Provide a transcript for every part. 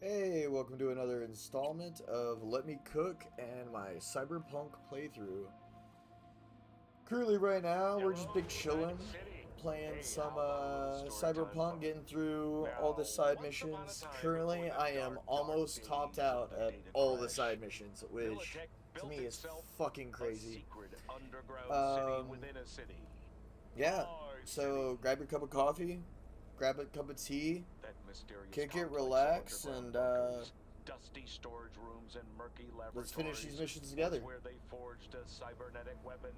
Hey, welcome to another installment of Let Me Cook and my Cyberpunk playthrough. Currently right now, we're just big chillin', playing some Cyberpunk, getting through all the side missions. Currently, I am almost topped out at all the side missions, which to me is fucking crazy. Um, yeah, so grab your cup of coffee, grab a cup of tea, kick it, relax, and dusty storage rooms and murky let's finish these laboratories missions was together. where they forged a cybernetic weapon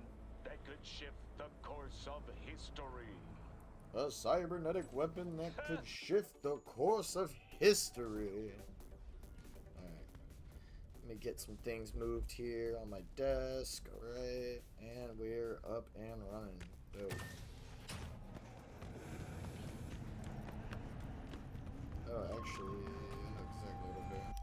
that could shift the course of history. A cybernetic weapon that could shift the course of history. Alright, let me get some things moved here on my desk. Alright, and we're up and running. Go. Oh, actually, I know exactly what I'm doing.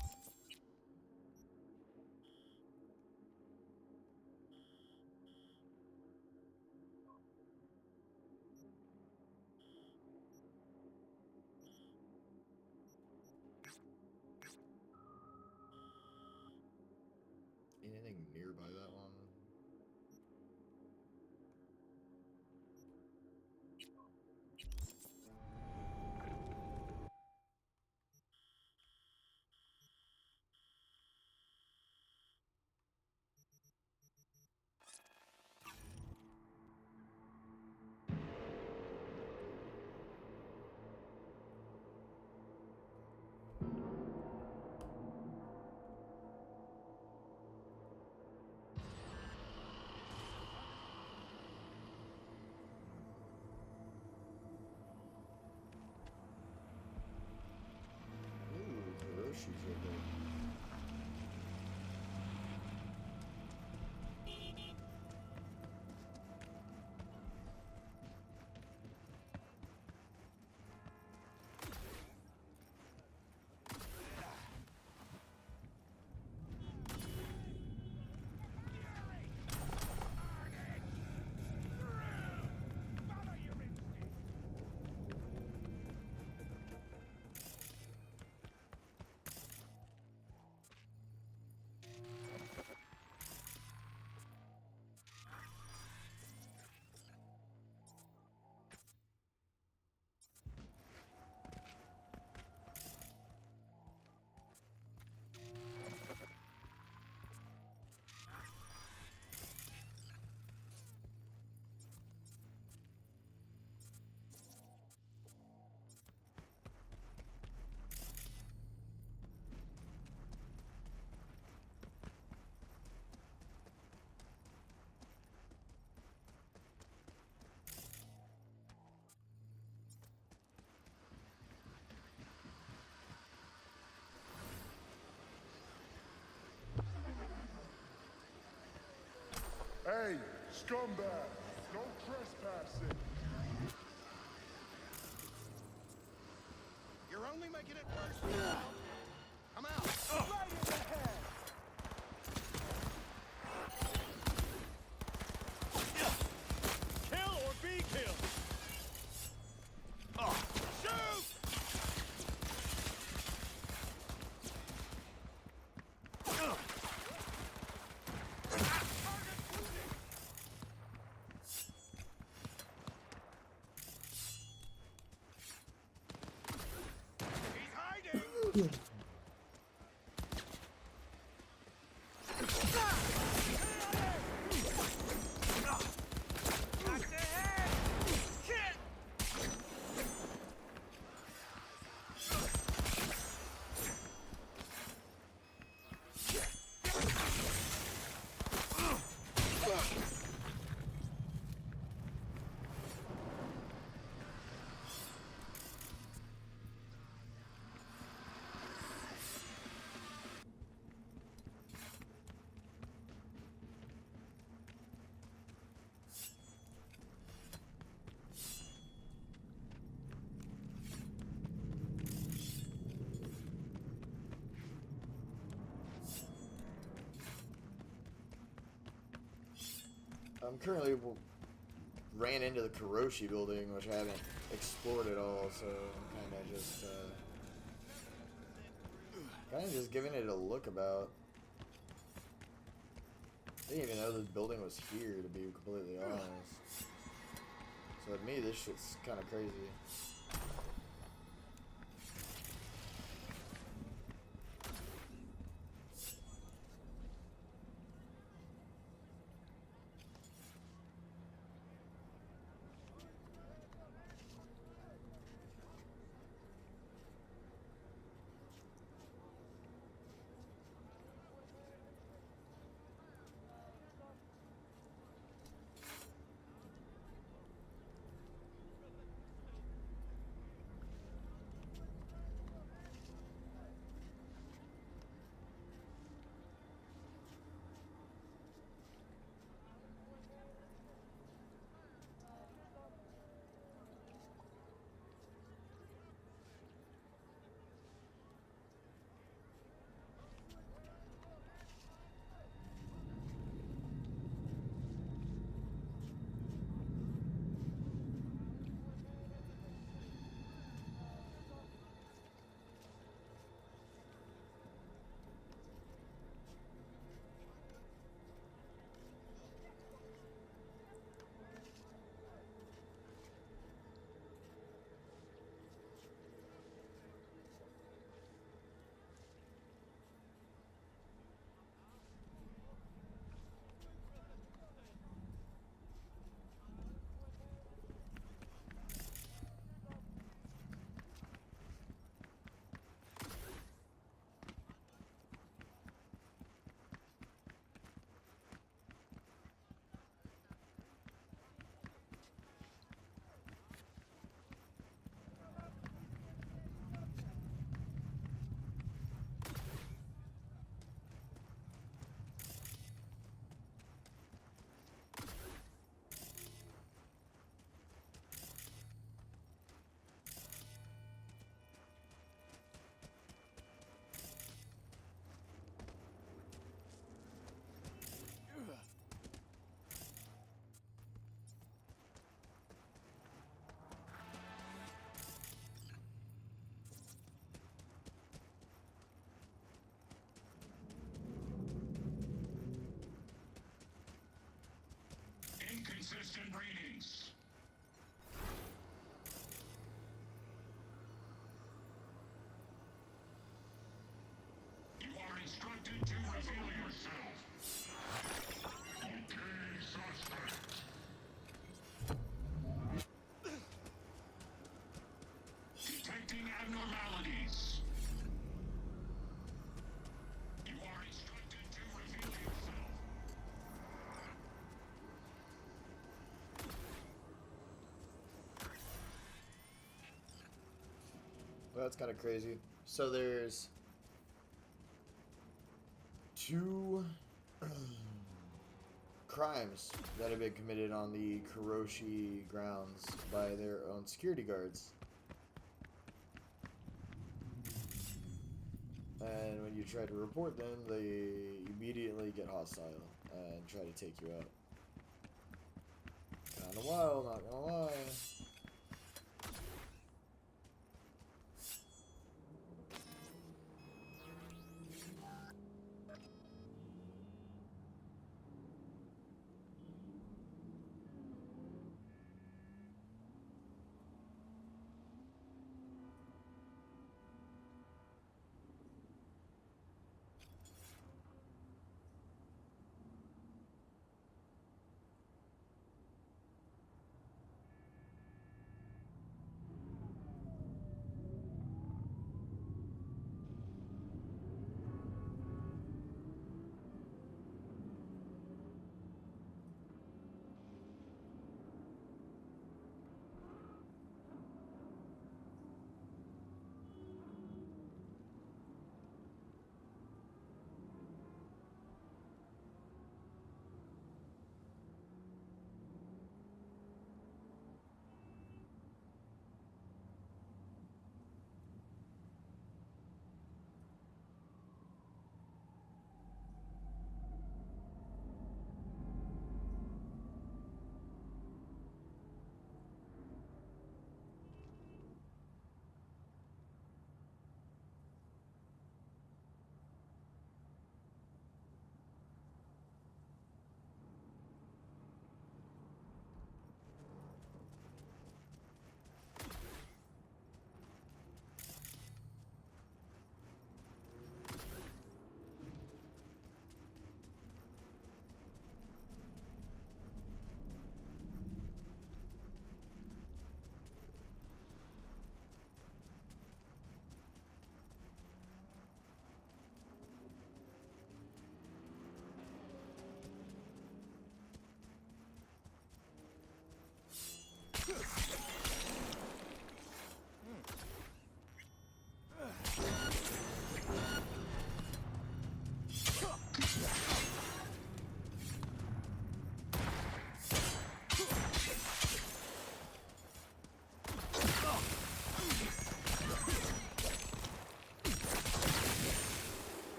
Anything nearby that one? Ooh, Hiroshi's right there. Hey, scumbag! No trespassing! You're only making it worse now. Come out. Right in the head. Kill or be killed! Shoot! He's hiding. Got the head. Shit. I'm currently ran into the Kuroshi building, which I haven't explored at all, so I'm kind of just Kind of just giving it a look about. I didn't even know this building was here, to be completely honest. So to me, this shit's kind of crazy. Inconsistent readings. You are instructed to reveal yourself. Okay, suspect. Detecting abnormalities. You are instructed to reveal yourself. Well, that's kind of crazy. So there's two crimes that have been committed on the Kuroshi grounds by their own security guards. And when you try to report them, they immediately get hostile and try to take you out. Kinda wild, not gonna lie.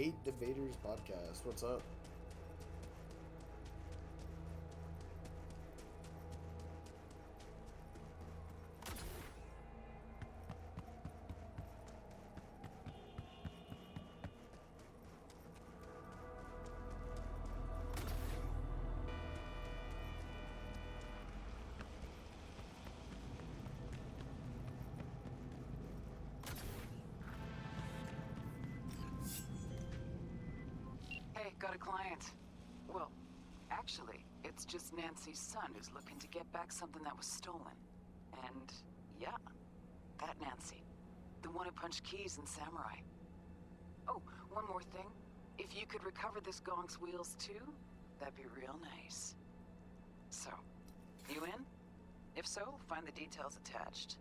Hate Debaters Podcast. What's up? Got a client. Well, actually, it's just Nancy's son who's looking to get back something that was stolen. And, yeah, that Nancy. The one who punched Keys in Samurai. Oh, one more thing. If you could recover this gong's wheels too, that'd be real nice. So, you in? If so, find the details attached.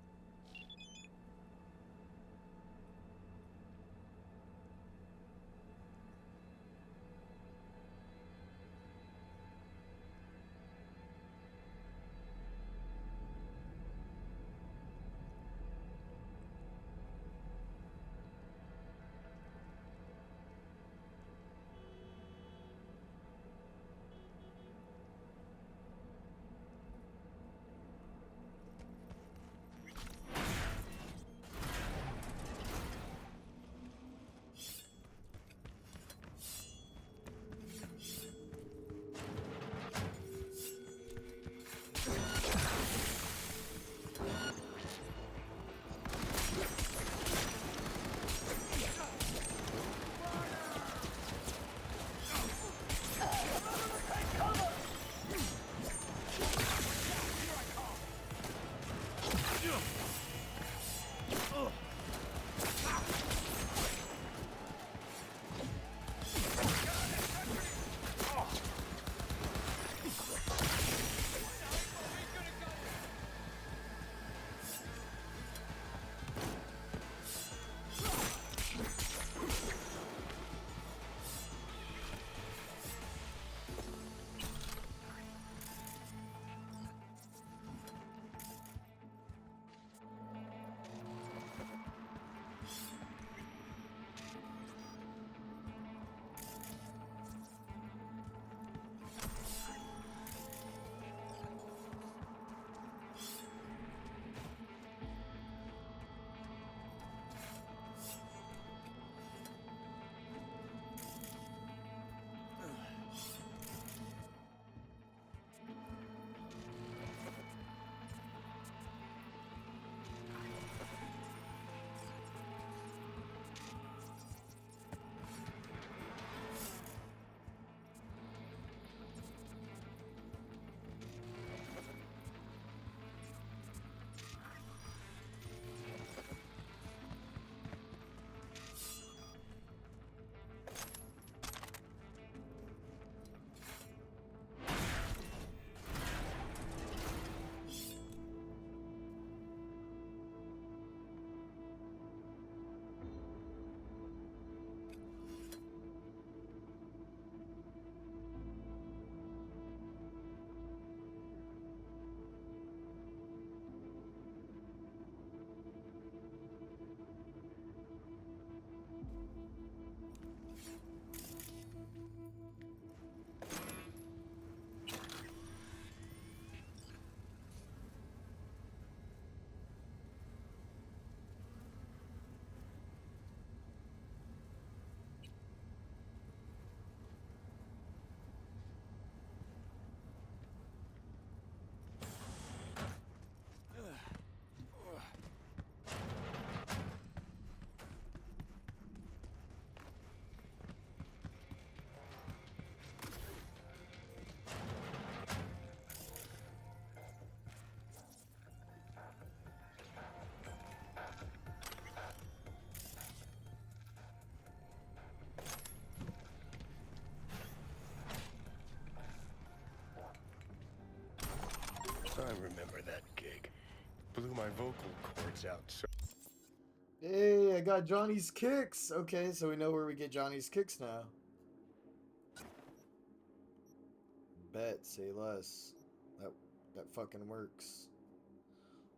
blew my vocal cords out, so... Hey, I got Johnny's kicks. Okay, so we know where we get Johnny's kicks now. Bet, say less. That fucking works.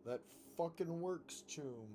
That fucking works, Choom.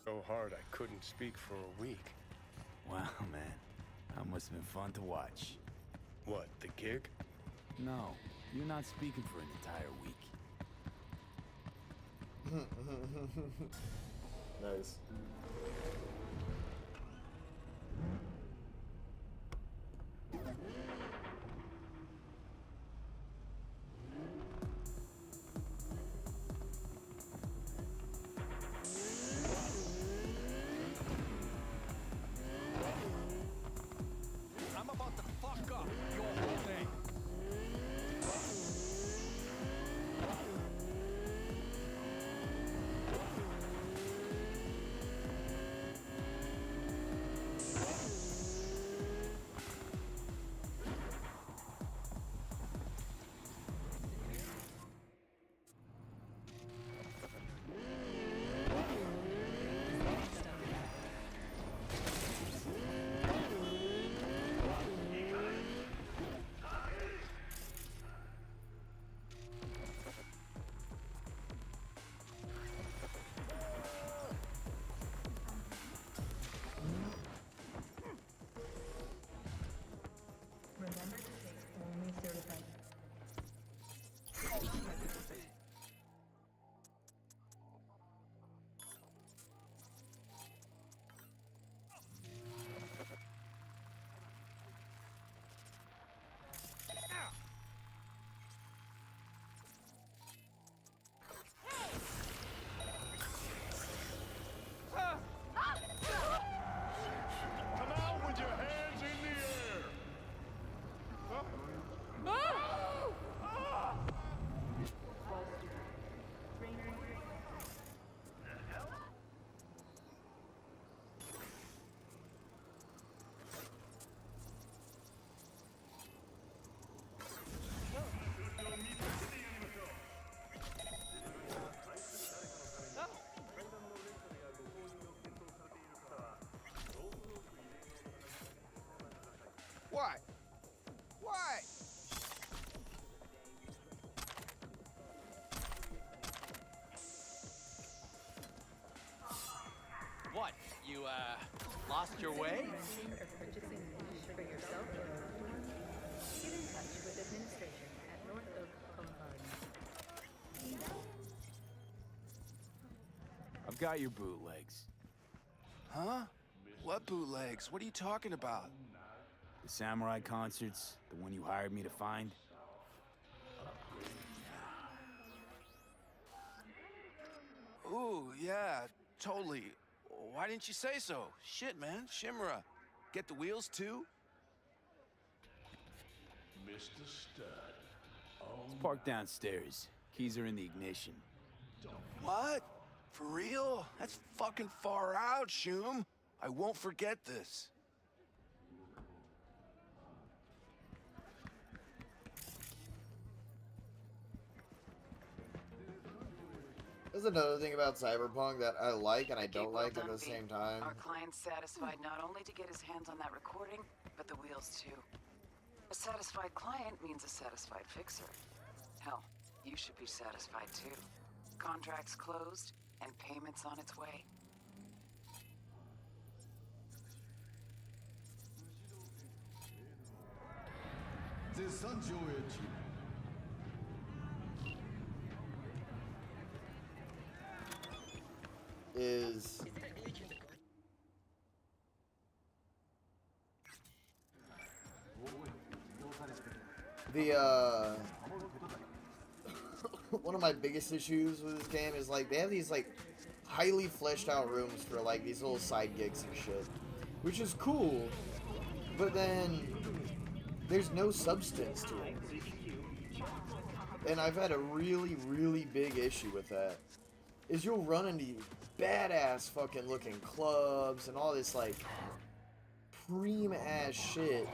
So hard I couldn't speak for a week. Wow, man. That must have been fun to watch. What, the gig? No, you're not speaking for an entire week. Nice. I'm about to fuck up your whole thing. Remember to take only certified. Come out with your hands in the air! What? What? What? You, lost your way? Renting or purchasing niche for yourself or a loved one? Get in touch with administration at North Oak Compound. I've got your bootlegs. Huh? What bootlegs? What are you talking about? The samurai concerts, the one you hired me to find. Ooh, yeah, totally. Why didn't you say so? Shit, man, Shimura. Get the wheels too? Mr. Stud. It's parked downstairs. Keys are in the ignition. What? For real? That's fucking far out, Shum. I won't forget this. There's another thing about Cyberpunk that I like and I Okay, don't well like at done, the V. same time. Our client's satisfied not only to get his hands on that recording, but the wheels too. A satisfied client means a satisfied fixer. Hell, you should be satisfied too. Contract's closed, and payment's on its way. Is the one of my biggest issues with this game is like they have these like highly fleshed out rooms for like these little side gigs and shit, which is cool, but then there's no substance to it. And I've had a really, really big issue with that. Is you'll run into badass fucking looking clubs and all this like preem ass shit.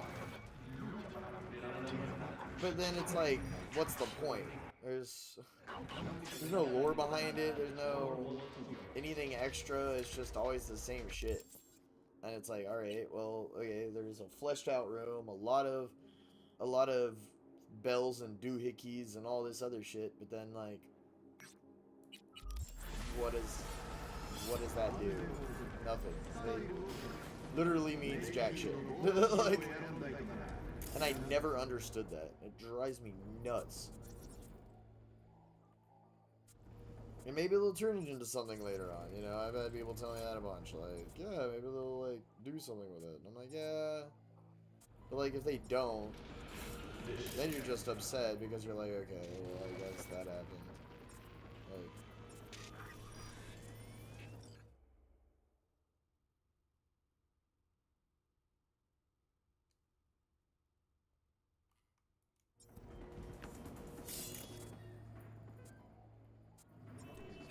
But then it's like, what's the point? There's no lore behind it, there's no anything extra, it's just always the same shit. And it's like, alright, well, okay, there's a fleshed out room, a lot of bells and doohickeys and all this other shit, but then like what does that do? Nothing. It literally means jack shit. Like, and I never understood that. It drives me nuts. And maybe they'll turn it into something later on, you know? I've had people tell me that a bunch, like, yeah, maybe they'll like do something with it. And I'm like, yeah. But like if they don't, then you're just upset because you're like, okay, well, I guess that happened. Like,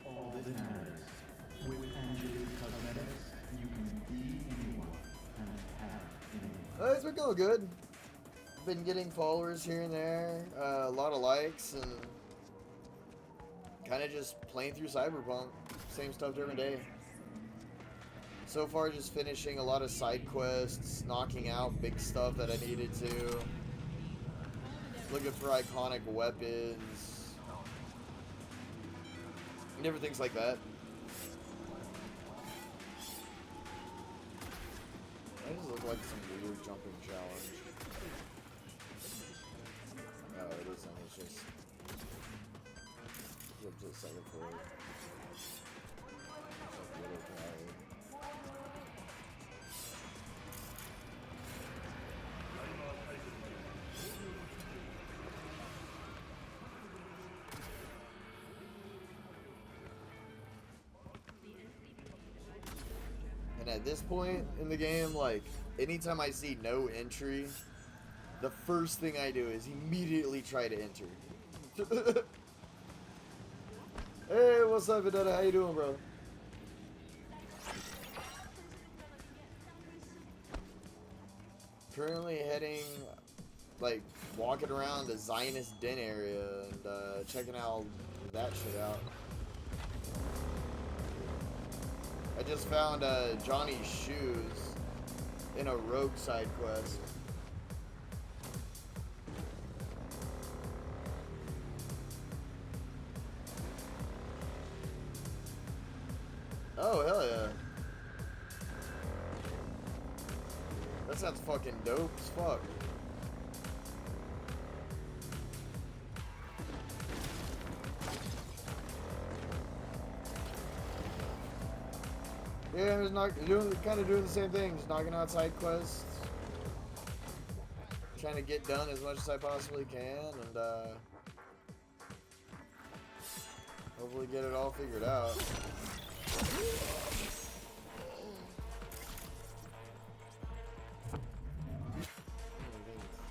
all that matters. With Angelique Cosmetics, you can be anyone and have anyone. it's been going good. Been getting followers here and there, a lot of likes, and kind of just playing through Cyberpunk. Same stuff different day. So far, just finishing a lot of side quests, knocking out big stuff that I needed to. Looking for iconic weapons. Different things like that. That just look like some weird jumping challenge. No, it isn't. It's just jump to the second floor. It's like little calorie. And at this point in the game, like, anytime I see no entry, the first thing I do is immediately try to enter. Hey, what's up, Videtta? How you doing, bro? Currently heading, like, walking around the Zionist Den area and checking out that shit out. I just found Johnny's shoes in a rogue side quest. Oh, hell yeah. That sounds fucking dope as fuck. Yeah, it's not kind of doing the same thing, just knocking out side quests, trying to get done as much as I possibly can, and hopefully get it all figured out. Anything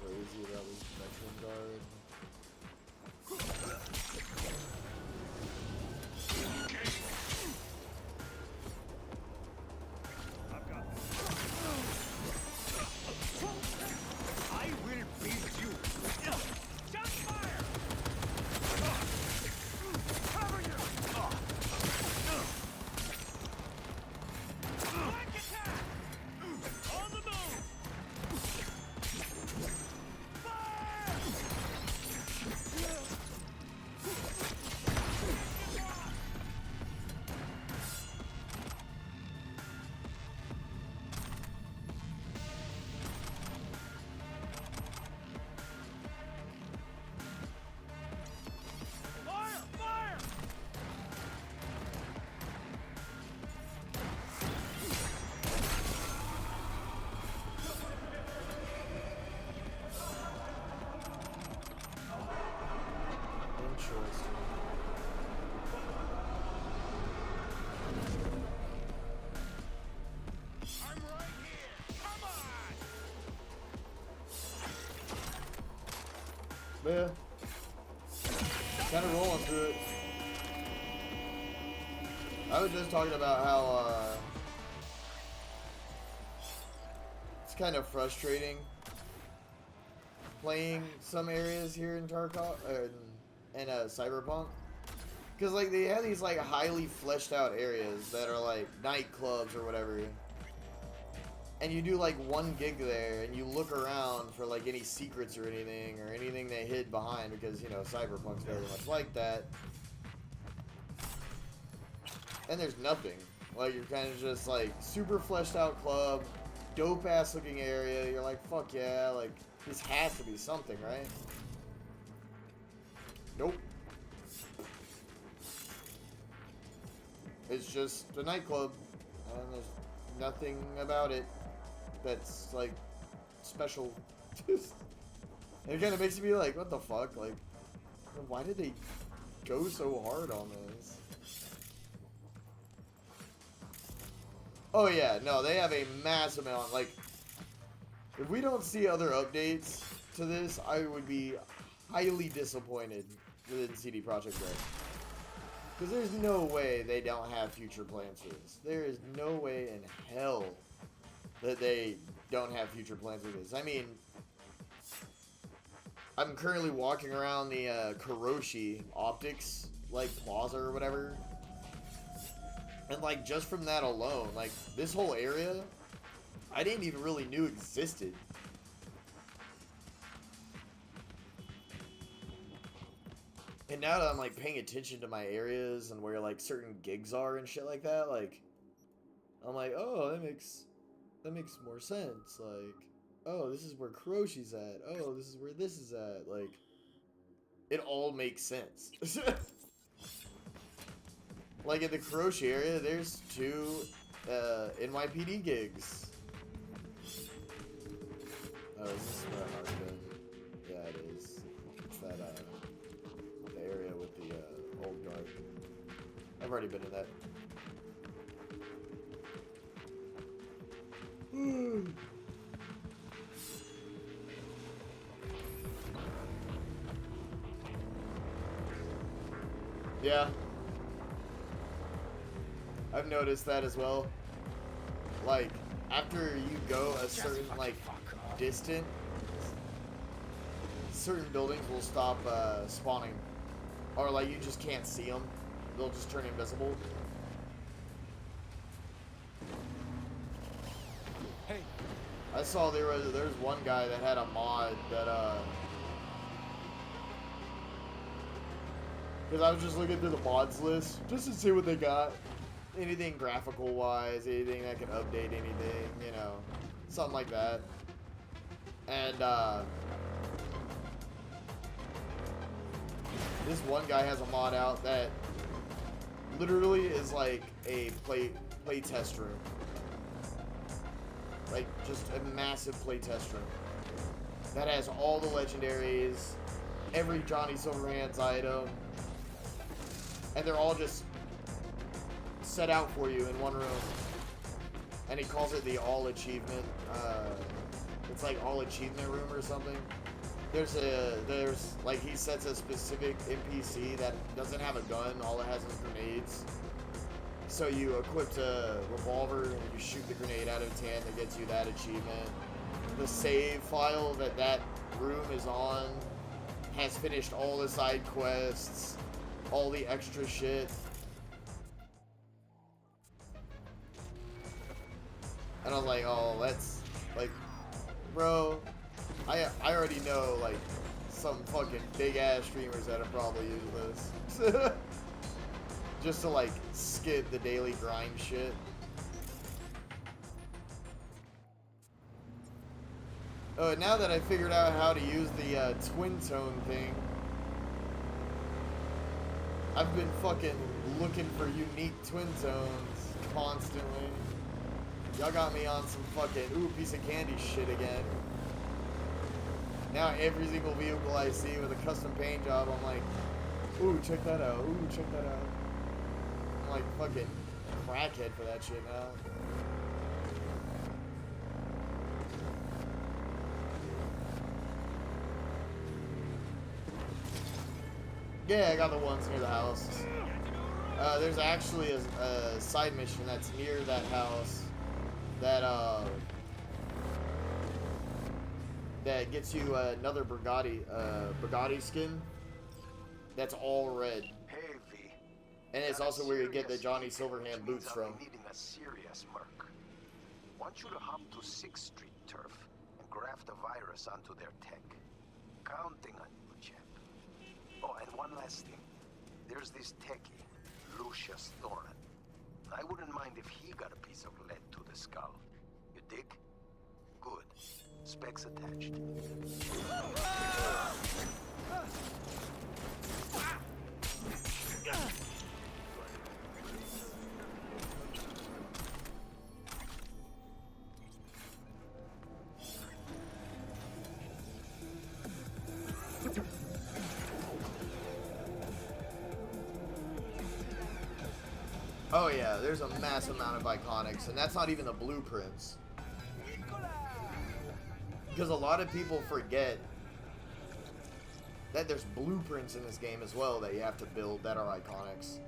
crazy about this veteran guard? But yeah. Kind of rolling through it. I was just talking about how it's kind of frustrating playing some areas here in Tarkov and Cyberpunk, because like they have these like highly fleshed out areas that are like nightclubs or whatever, and you do like one gig there and you look around for like any secrets or anything they hid behind, because you know Cyberpunk's very much like that. And there's nothing. Like, you're kind of just, like, super fleshed out club, dope-ass looking area. You're like, fuck yeah, like, this has to be something, right? Nope. It's just a nightclub, and there's nothing about it that's, like, special. It kind of makes me be like, what the fuck? Like, why did they go so hard on this? Oh yeah, no, they have a massive amount. Like, if we don't see other updates to this, I would be highly disappointed within CD Projekt Red. Because there's no way they don't have future plans for this. There is no way in hell that they don't have future plans for this. I mean, I'm currently walking around the Kuroshi Optics, like, plaza or whatever. And, like, just from that alone, like, this whole area, I didn't even really knew existed. And now that I'm, like, paying attention to my areas and where, like, certain gigs are and shit like that, like, I'm like, oh, that makes more sense. Like, oh, this is where Kuroshi's at. Oh, this is where this is at. Like, it all makes sense. Like, in the Kuroshi area, there's 2 NYPD gigs. Oh, is this where I've already been? Yeah, it is. It's that, the area with the, old guard. I've already been in that. Yeah. I've noticed that as well. Like, after you go a certain, like, distance, certain buildings will stop spawning. Or, like, you just can't see them. They'll just turn invisible. Hey. I saw there's one guy that had a mod that, because I was just looking through the mods list just to see what they got. Anything graphical wise, anything that can update anything, you know, something like that. And this one guy has a mod out that literally is like a play test room. Like, just a massive play test room that has all the legendaries, every Johnny Silverhand's item, and they're all just set out for you in one room. And he calls it the all achievement, it's like all achievement room or something. There's like, he sets a specific NPC that doesn't have a gun, all it has is grenades. So you equip a revolver and you shoot the grenade out of its hand that gets you that achievement. The save file that room is on has finished all the side quests, all the extra shit. And I was like, oh, that's, like, bro, I already know, like, some fucking big-ass streamers that have probably used this. Just to, like, skip the daily grind shit. Oh, now that I figured out how to use the twin tone thing, I've been fucking looking for unique twin tones constantly. Y'all got me on some fucking, ooh, piece of candy shit again. Now every single vehicle I see with a custom paint job, I'm like, ooh, check that out, ooh, check that out. I'm like fucking crackhead for that shit now. Yeah, I got the ones near the house. There's actually a side mission that's near that house that that gets you another Bugatti skin that's all red. Heavy. And it's also where you get the Johnny Silverhand boots from. Needing a serious merc. Want you to hop to 6th Street turf and graft a virus onto their tech. Counting on you, champ. Oh, and one last thing. There's this techie, Lucius Thorin. I wouldn't mind if he got a piece of lead to the skull. You dig? Good. Specs attached. Oh yeah, there's a massive amount of iconics, and that's not even the blueprints. Because a lot of people forget that there's blueprints in this game as well that you have to build that are iconics.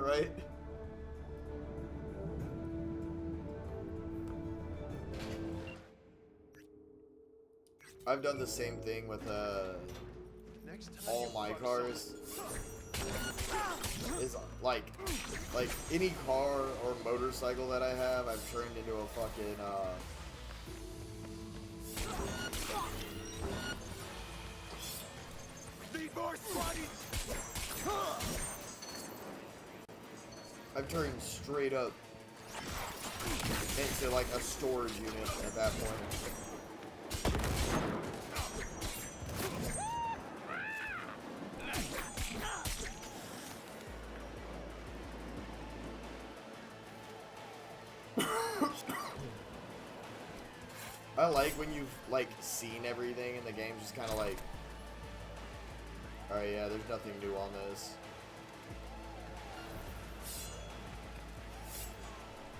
Right? I've done the same thing with all my cars. Is like any car or motorcycle that I have, I've turned into a fucking I've turned straight up into like a storage unit at that point. I like when you've like seen everything in the game, just kind of like, alright, yeah, there's nothing new on this.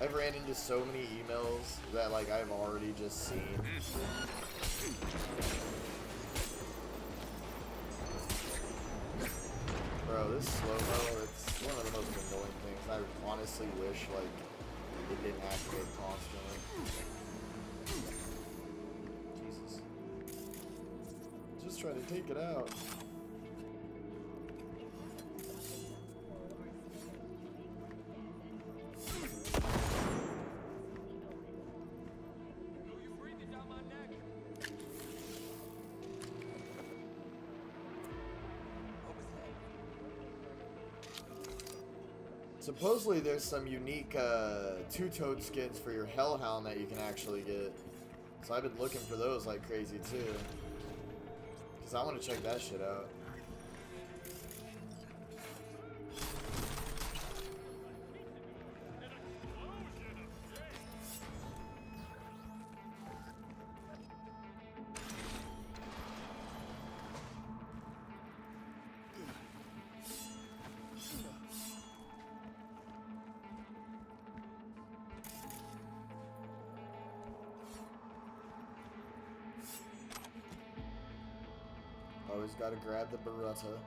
I've ran into so many emails that like I've already just seen. Bro, this slow-mo, it's one of the most annoying things. I honestly wish like it didn't activate constantly. Jesus. Just try to take it out. Supposedly there's some unique two-toed skins for your Hellhound that you can actually get. So I've been looking for those like crazy too. Because I want to check that shit out. Always gotta grab the Beretta.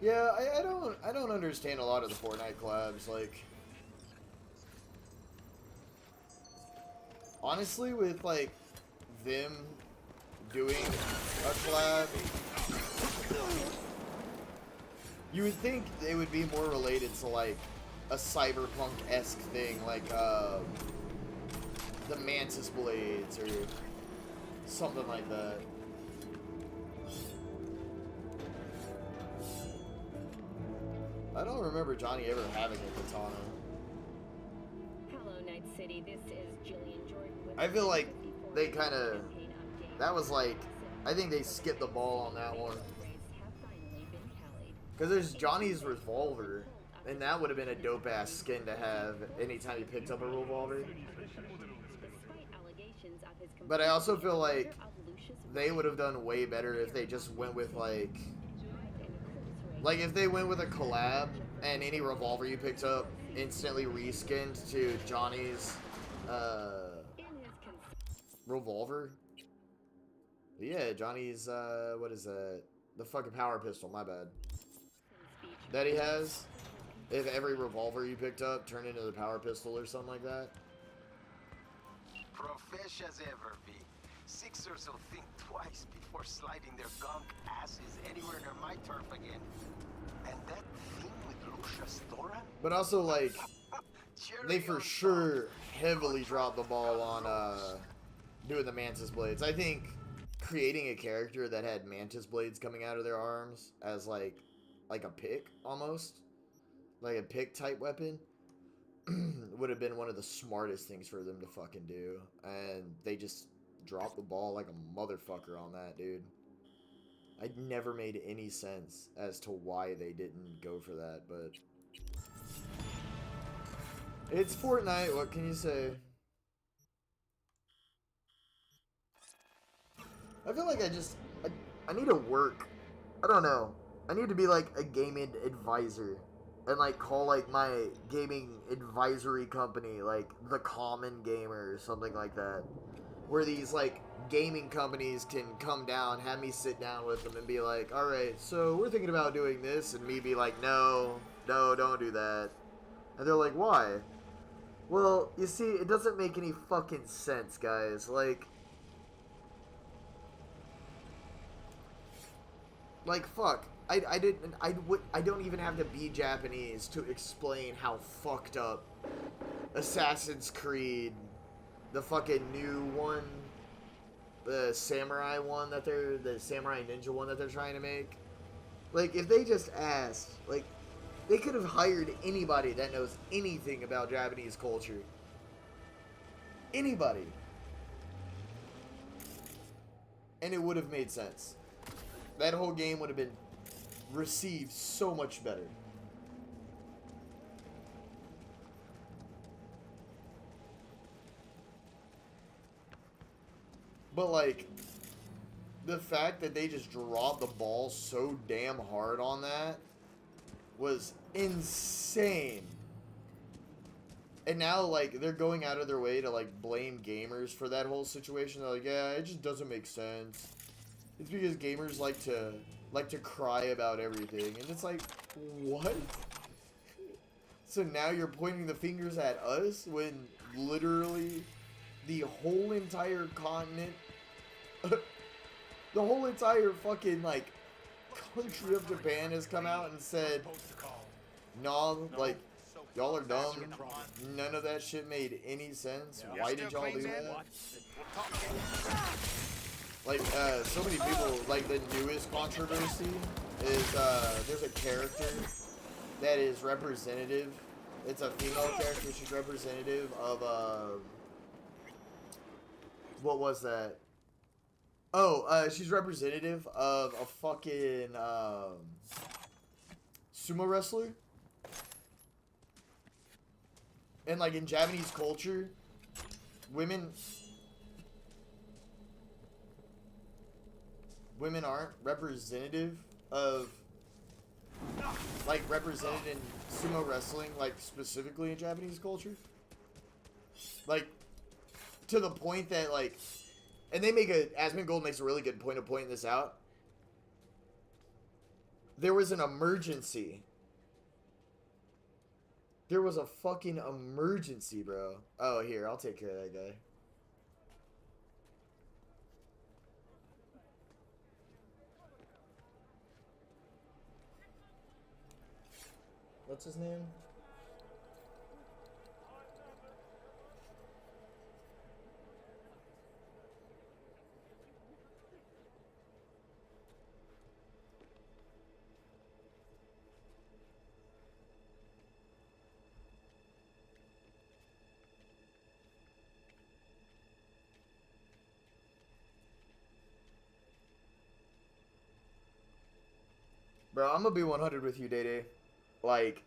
Yeah, I don't understand a lot of the Fortnite collabs, like honestly with like them doing a collab, you would think they would be more related to like a Cyberpunk-esque thing, like the Mantis Blades or something like that. I don't remember Johnny ever having a katana. Hello, Night City. This is Jillian Jordan with I feel like they kind of... That was like I think they skipped the ball on that one. Because there's Johnny's revolver, and that would have been a dope-ass skin to have anytime you picked up a revolver. But I also feel like they would have done way better if they just went with, like if they went with a collab, and any revolver you picked up instantly reskinned to Johnny's, revolver. Yeah, Johnny's, what is that? The fucking power pistol, my bad. That he has. If every revolver you picked up turned into the power pistol or something like that. Profesh as ever, V. Sixers will think twice before sliding their gunk asses anywhere near my turf again. And that thing with Lucia Storan? But also, like, they for sure heavily dropped the ball on, doing the Mantis Blades. I think creating a character that had Mantis Blades coming out of their arms as, like a pick, almost. Like a pick type weapon. Would have been one of the smartest things for them to fucking do. And they just dropped the ball like a motherfucker on that, dude. It never made any sense as to why they didn't go for that, but... It's Fortnite, what can you say? I feel like I need to work. I don't know. I need to be like a gaming advisor. And like call like my gaming advisory company like The Common Gamer or something like that. Where these like gaming companies can come down, have me sit down with them and be like, alright, so we're thinking about doing this, and me be like, no, don't do that. And they're like, why? Well, you see, it doesn't make any fucking sense, guys. Like, fuck. I don't even have to be Japanese to explain how fucked up Assassin's Creed, the fucking new one, the samurai one that the samurai ninja one that they're trying to make. Like, if they just asked, like, they could have hired anybody that knows anything about Japanese culture. Anybody. And it would have made sense. That whole game would have been received so much better. But like, the fact that they just dropped the ball so damn hard on that was insane. And now, like, they're going out of their way to, like, blame gamers for that whole situation. They're like, yeah, it just doesn't make sense. It's because gamers like to cry about everything. And it's like, what? So now you're pointing the fingers at us when literally the whole entire continent, the whole entire fucking, like, country of Japan has come out and said, nah, like, y'all are dumb. None of that shit made any sense. Why did y'all do that? Like, so many people, like, the newest controversy is, there's a character that is representative. It's a female character. She's representative of, what was that? Oh, she's representative of a fucking, sumo wrestler. And, like, in Japanese culture, women aren't representative of, like, represented in sumo wrestling, like, specifically in Japanese culture. Like, to the point that, like, and they make Asmongold makes a really good point of pointing this out. There was an emergency. There was a fucking emergency, bro. Oh, here, I'll take care of that guy. What's his name? Bro, I'm gonna be 100 with you, Day Day. Like,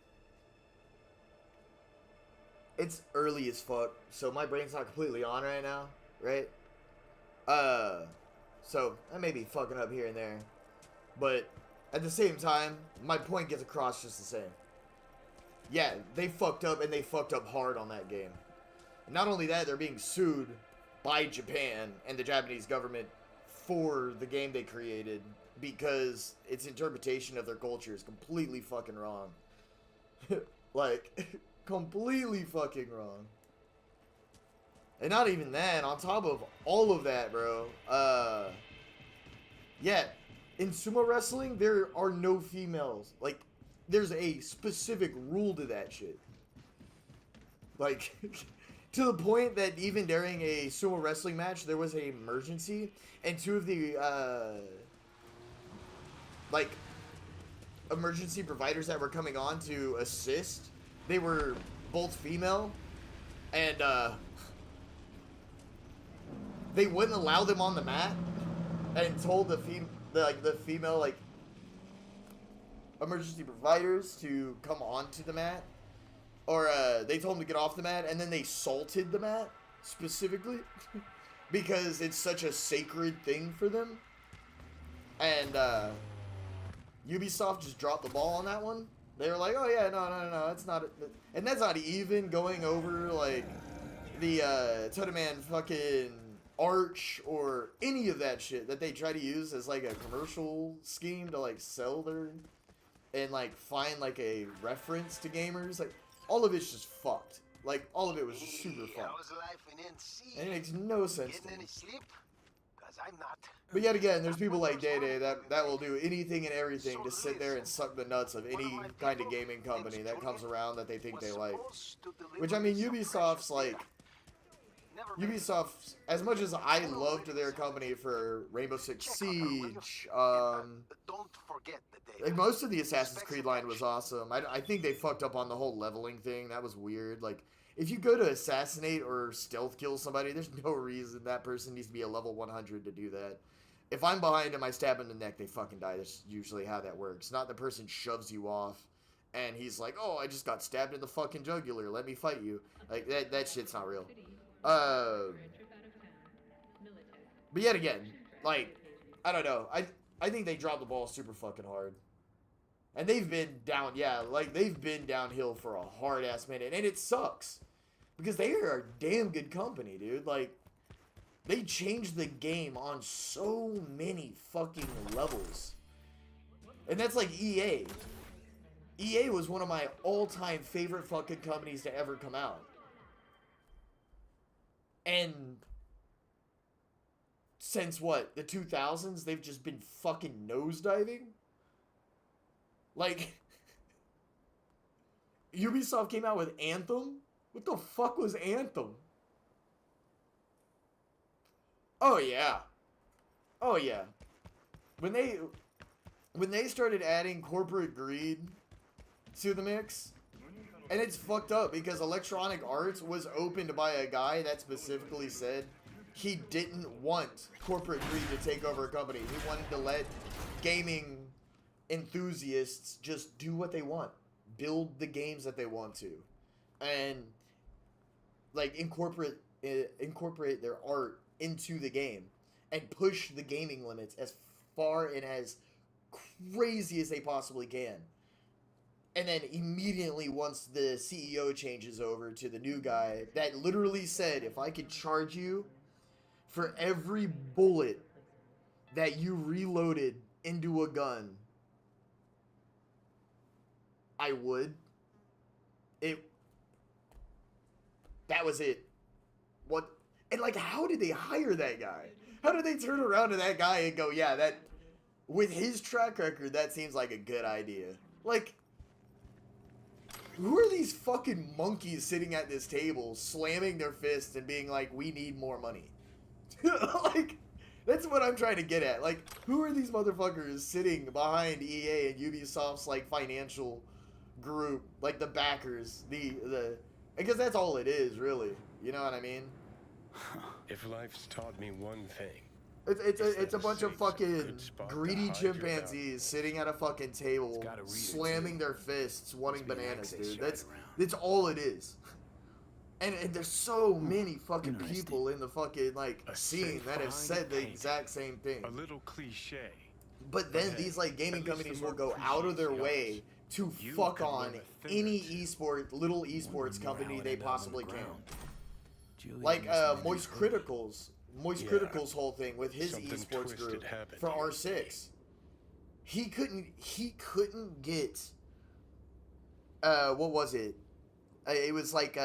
it's early as fuck, so my brain's not completely on right now, right? So I may be fucking up here and there, but at the same time, my point gets across just the same. Yeah, they fucked up, and they fucked up hard on that game. Not only that, they're being sued by Japan and the Japanese government for the game they created because its interpretation of their culture is completely fucking wrong. Like, completely fucking wrong. And not even that, on top of all of that, bro, yeah, in sumo wrestling, there are no females. Like, there's a specific rule to that shit. Like, to the point that even during a sumo wrestling match, there was an emergency, and two of the, like, emergency providers that were coming on to assist, they were both female, and, they wouldn't allow them on the mat, and told the female, like, emergency providers to come onto the mat, or they told them to get off the mat, and then they salted the mat specifically because it's such a sacred thing for them. And Ubisoft just dropped the ball on that one. They were like, oh yeah, no, that's not, and that's not even going over like the Toteman fucking arch or any of that shit that they try to use as like a commercial scheme to like sell their and like find like a reference to gamers. Like, all of it's just fucked. Like, all of it was just super fucked. How's life in NC? And it makes no sense to Getting me. any sleep? Cause I'm not. But yet again, there's people like Day Day that will do anything and everything to sit there and suck the nuts of any kind of gaming company that comes around that they think they like. Which, I mean, Ubisoft's like... Ubisoft, as much as I loved their company for Rainbow Six Siege, Don't forget the day. like most of the Assassin's Creed line was awesome. I think they fucked up on the whole leveling thing. That was weird. Like, if you go to assassinate or stealth kill somebody, there's no reason that person needs to be a level 100 to do that. If I'm behind him, I stab him in the neck, they fucking die. That's usually how that works. Not the person shoves you off, and he's like, oh, I just got stabbed in the fucking jugular. Let me fight you. Like, that shit's not real. But yet again, like, I don't know. I think they dropped the ball super fucking hard. And they've been down, yeah, like, they've been downhill for a hard-ass minute. And it sucks. Because they are a damn good company, dude. Like, they changed the game on so many fucking levels. And that's like EA. EA was one of my all-time favorite fucking companies to ever come out. And since what, the 2000s, they've just been fucking nosediving? Like, Ubisoft came out with Anthem? What the fuck was Anthem? Oh yeah. Oh yeah. When they started adding corporate greed to the mix, and it's fucked up because Electronic Arts was opened by a guy that specifically said he didn't want corporate greed to take over a company. He wanted to let gaming enthusiasts just do what they want. Build the games that they want to. And, like, incorporate their art into the game. And push the gaming limits as far and as crazy as they possibly can. And then immediately once the CEO changes over to the new guy that literally said, if I could charge you for every bullet that you reloaded into a gun, I would. That was it. What? And like, how did they hire that guy? How did they turn around to that guy and go, yeah, that, with his track record, that seems like a good idea. Like, who are these fucking monkeys sitting at this table, slamming their fists and being like, we need more money? Like, that's what I'm trying to get at. Like, who are these motherfuckers sitting behind EA and Ubisoft's, like, financial group? Like, the backers. Because that's all it is, really. You know what I mean? If life's taught me one thing, It's a bunch of Saints a fucking good spot to greedy hide your chimpanzees sitting at a fucking table, gotta read it, slamming too. their fists, wanting Must be an bananas, access dude. shard around. That's all it is. And there's so many fucking interesting. people in the fucking like A scene safe that have behind said a the painting. exact same thing. A little cliche. But then Hey, these like gaming at least companies the will mark go out of their appreciates way to You fuck can on learn a thing or any two. little Wondering esports more how company it they ended up on possibly the can. ground. Julian Like must have been Moist included. Moist Yeah. Critical's whole thing with his Something esports twisted group happened for here. R6. He couldn't get what was it? It was like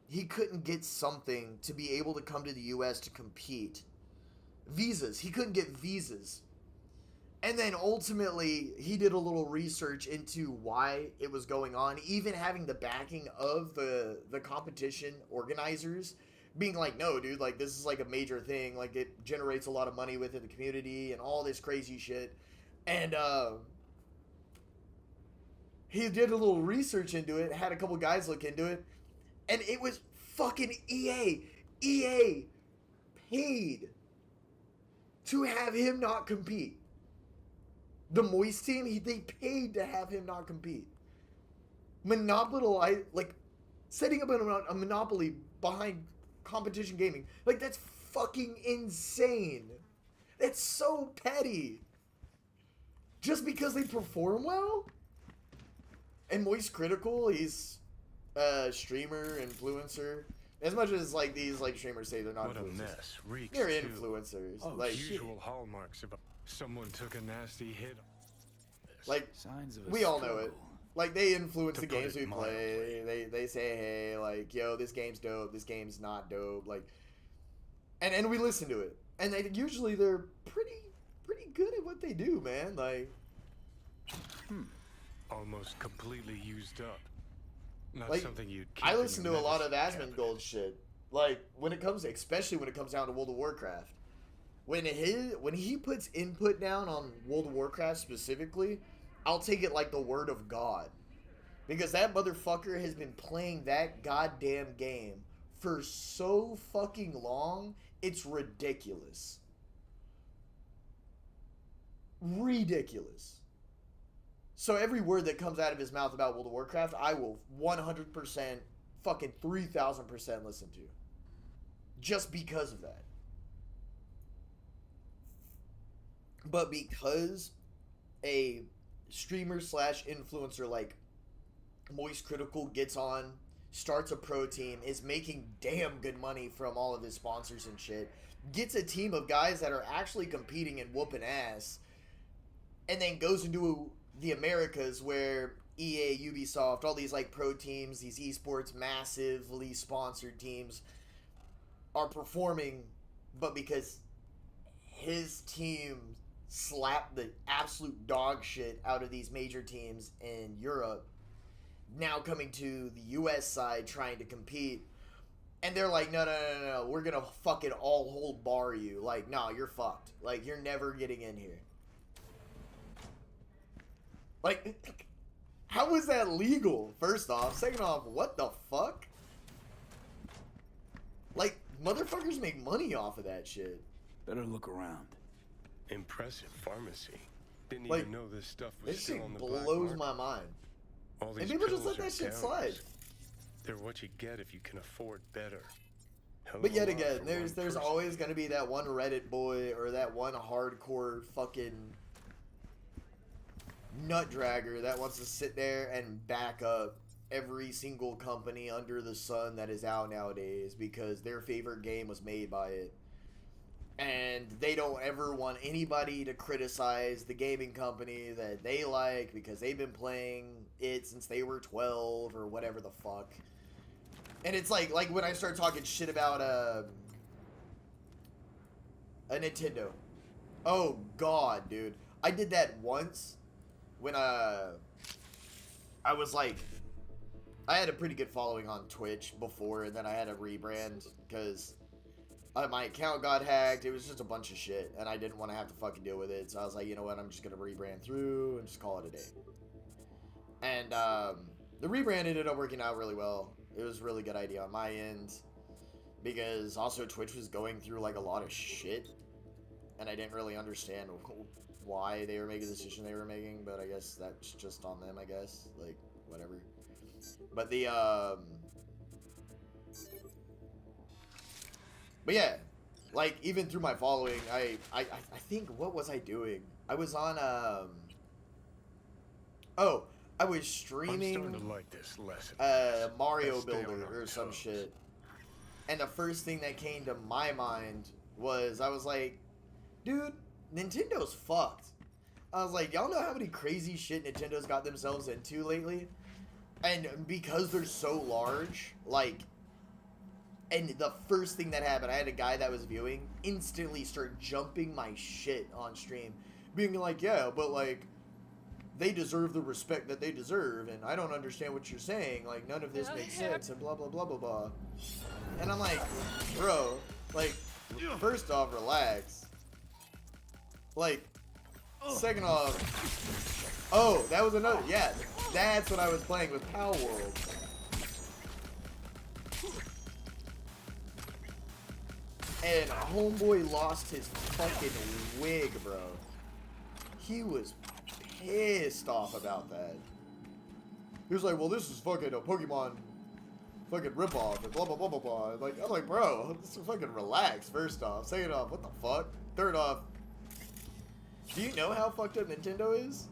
he couldn't get something to be able to come to the US to compete. Visas. He couldn't get visas. And then ultimately, he did a little research into why it was going on, even having the backing of the competition organizers, being like, no, dude, like, this is, like, a major thing, like, it generates a lot of money within the community, and all this crazy shit, and, he did a little research into it, had a couple guys look into it, and it was fucking EA. EA paid to have him not compete. The Moist team, they paid to have him not compete. Setting up a monopoly behind competition gaming, like, that's fucking insane. That's so petty. Just because they perform well? And Moist Critical, he's a streamer, influencer. As much as, like, these, like, streamers say they're not What a influencers. mess. Reeks They're too. influencers. Oh, like, Usual hallmarks of someone took a nasty hit. like, Signs of a we all know it. struggle. Like, they influence To the put games it we play. They say, hey, like, yo, this game's dope. This game's not dope. Like, and we listen to it. And they're pretty good at what they do, man. Like, Almost completely used up. Not like, something you'd keep I in listen to your a lot of medicine Asmongold shit. Like, especially when it comes down to World of Warcraft. When he puts input down on World of Warcraft specifically, I'll take it like the word of God. Because that motherfucker has been playing that goddamn game for so fucking long, it's ridiculous. Ridiculous. So every word that comes out of his mouth about World of Warcraft, I will 100%, fucking 3,000% listen to. Just because of that. But because a streamer / influencer like Moist Critical gets on, starts a pro team, is making damn good money from all of his sponsors and shit, gets a team of guys that are actually competing and whooping ass, and then goes into the Americas where EA, Ubisoft, all these like pro teams, these esports massively sponsored teams are performing, but because his team slapped the absolute dog shit out of these major teams in Europe, now coming to the US side trying to compete, and they're like, no, we're gonna fucking all hold bar you. Like, no, you're fucked. Like, you're never getting in here. Like, how is that legal, first off? Second off, what the fuck? Like, motherfuckers make money off of that shit. Better look around. Impressive pharmacy. Didn't Like, even know this stuff was This still shit on the black blows market. my mind. All And these people just pills let that are shit slide. downers. They're what you get if you can afford better. Hell But of a yet lot again, for there's one person. always gonna be that one Reddit boy or that one hardcore fucking nut dragger that wants to sit there and back up every single company under the sun that is out nowadays because their favorite game was made by it. And they don't ever want anybody to criticize the gaming company that they like because they've been playing it since they were 12 or whatever the fuck. And it's like when I start talking shit about a Nintendo. Oh god, dude. I did that once when I was like, I had a pretty good following on Twitch before, and then I had a rebrand because my account got hacked. It was just a bunch of shit, and I didn't want to have to fucking deal with it. So I was like, you know what? I'm just gonna rebrand through and just call it a day. And the rebrand ended up working out really well. It was a really good idea on my end because also Twitch was going through like a lot of shit. and I didn't really understand why they were making the decision they were making, but I guess that's just on them, I guess. Like, whatever. But the, but yeah, like, even through my following, I think, what was I doing? I was on, oh, I was streaming, I'm starting to like this lesson. Mario Let's stay on Builder our or some toes. shit. And the first thing that came to my mind was, I was like, dude, Nintendo's fucked. I was like, y'all know how many crazy shit Nintendo's got themselves into lately? And because they're so large, like, and the first thing that happened, I had a guy that was viewing instantly start jumping my shit on stream. Being like, yeah, but like, they deserve the respect that they deserve, and I don't understand what you're saying. Like, none of this makes sense, and blah, blah, blah, blah, blah. And I'm like, bro, like, first off, relax. Like, second off, oh, that was another, yeah, that's what I was playing with Power World. And homeboy lost his fucking wig, bro. He was pissed off about that. He was like, well, this is fucking a Pokemon fucking ripoff and blah, blah, blah, blah, blah. Like, I'm like, bro, just fucking relax, first off. Second off, what the fuck? Third off, do you know how fucked up Nintendo is?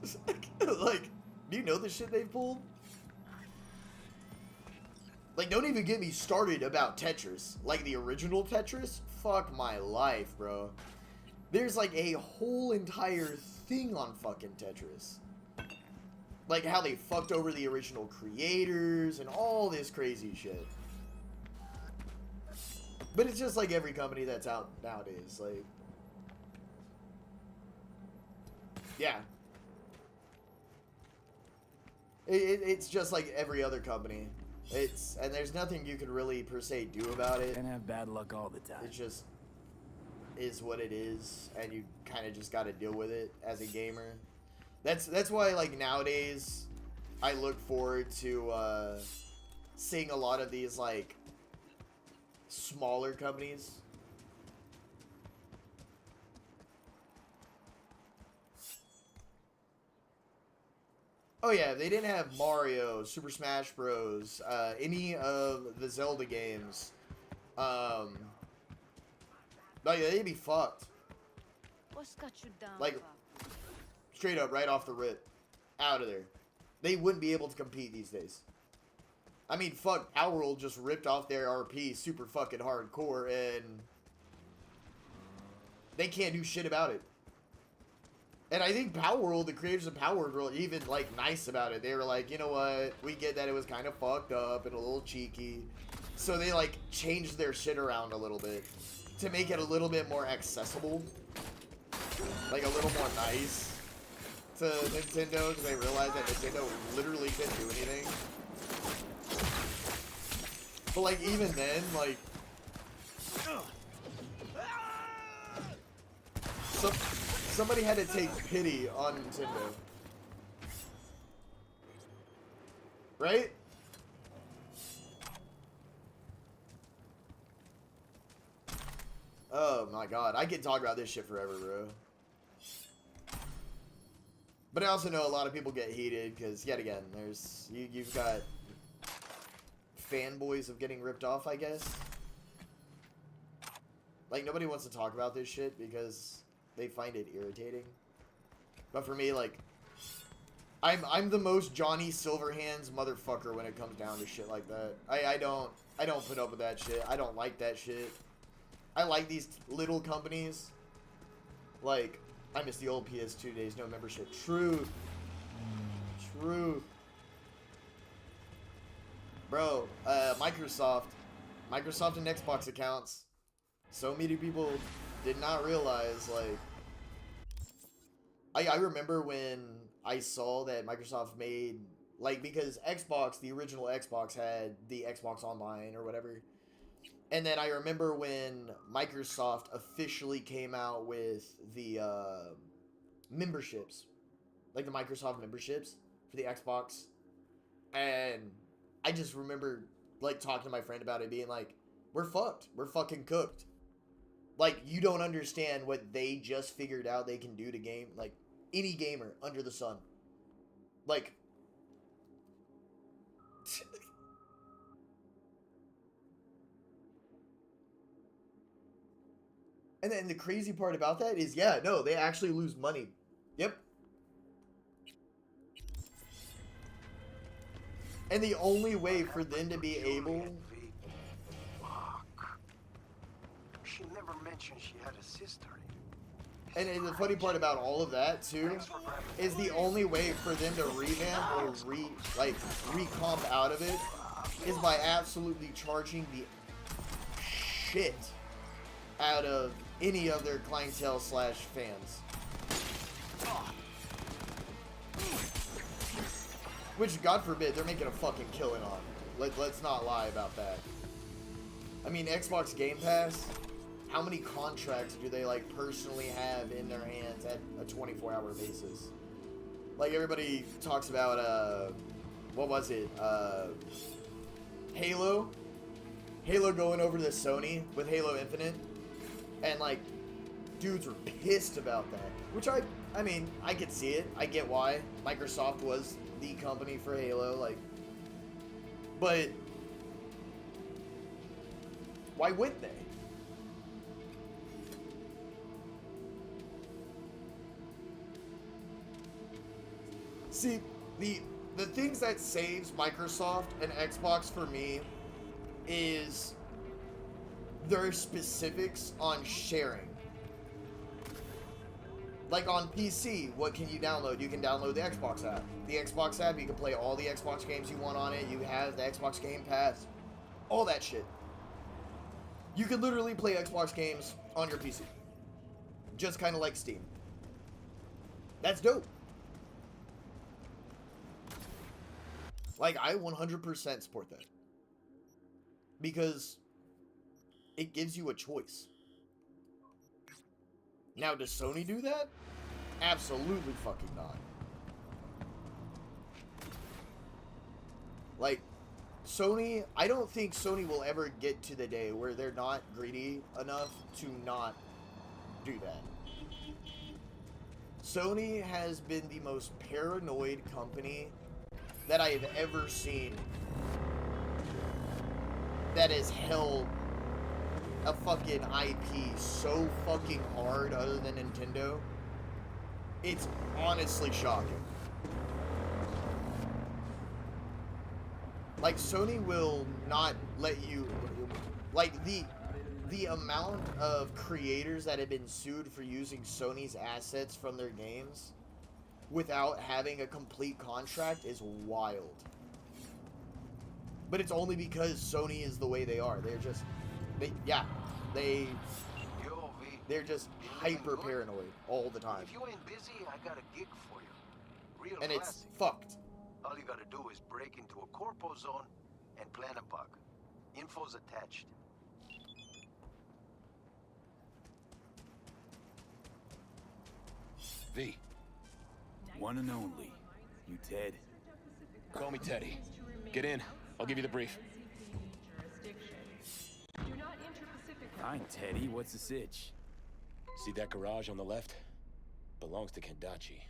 Like, do you know the shit they've pulled? Like, don't even get me started about Tetris. Like, the original Tetris? Fuck my life, bro. There's, like, a whole entire thing on fucking Tetris. Like, how they fucked over the original creators and all this crazy shit. But it's just like every company that's out nowadays. Like, yeah. It's just like every other company. And there's nothing you can really, per se, do about it. And have bad luck all the time. It just is what it is, and you kind of just got to deal with it as a gamer. That's why, like, nowadays, I look forward to seeing a lot of these, like, smaller companies. Oh yeah, they didn't have Mario, Super Smash Bros, any of the Zelda games. Like, they'd be fucked. What's got you down? Like, straight up, right off the rip. Out of there. They wouldn't be able to compete these days. I mean, fuck, Power World just ripped off their RP super fucking hardcore, and they can't do shit about it. And I think Power World, the creators of Power World, were even, like, nice about it. They were like, you know what, we get that it was kind of fucked up and a little cheeky. So they, like, changed their shit around a little bit to make it a little bit more accessible. Like, a little more nice to Nintendo, because they realized that Nintendo literally couldn't do anything. But, like, even then, like, somebody had to take pity on Nintendo. Right? Oh my god, I could talk about this shit forever, bro. But I also know a lot of people get heated because, yet again, there's you've got fanboys of getting ripped off, I guess. Like, nobody wants to talk about this shit because they find it irritating. But for me, like, I'm the most Johnny Silverhands motherfucker when it comes down to shit like that. I don't put up with that shit. I don't like that shit. I like these little companies. Like, I miss the old PS2 days, no membership. Truth. Truth. Bro, Microsoft and Xbox accounts. So many people did not realize, like, I remember when I saw that Microsoft made, like, because Xbox, the original Xbox had the Xbox Online or whatever. And then I remember when Microsoft officially came out with the memberships, like the Microsoft memberships for the Xbox. And I just remember, like, talking to my friend about it, being like, we're fucked. We're fucking cooked. Like, you don't understand what they just figured out they can do to game, like, any gamer under the sun. Like, and then the crazy part about that is, yeah, no, they actually lose money. Yep. And the only way for them to be able... Fuck. She never mentioned she had a sister. And the funny part about all of that, too, is the only way for them to revamp or recomp out of it is by absolutely charging the shit out of any of their clientele slash fans. Which, God forbid, they're making a fucking killing on. Let's not lie about that. I mean, Xbox Game Pass, how many contracts do they, like, personally have in their hands at a 24-hour basis? Like, everybody talks about, what was it? Halo? Halo going over to Sony with Halo Infinite. And, like, dudes were pissed about that. Which I mean, I could see it. I get why. Microsoft was the company for Halo, like, but why wouldn't they? See, the things that saves Microsoft and Xbox for me is their specifics on sharing. Like on PC, what can you download? You can download the Xbox app. The Xbox app, you can play all the Xbox games you want on it. You have the Xbox Game Pass. All that shit. You can literally play Xbox games on your PC. Just kind of like Steam. That's dope. Like, I 100% support that. Because it gives you a choice. Now, does Sony do that? Absolutely fucking not. Like, Sony, I don't think Sony will ever get to the day where they're not greedy enough to not do that. Sony has been the most paranoid company that I have ever seen that has held a fucking IP so fucking hard other than Nintendo. It's honestly shocking. Like, Sony will not let you, like, the amount of creators that have been sued for using Sony's assets from their games without having a complete contract is wild. But it's only because Sony is the way they are. They're just, they're just hyper paranoid all the time. If you ain't busy, I got a gig for you. Real and classic. It's fucked. All you gotta do is break into a corpo zone and plant a bug. Info's attached. V. One and only. You Ted? Call me Teddy. Get in. I'll give you the brief. Fine, Teddy. What's the sitch? See that garage on the left? Belongs to Kendachi.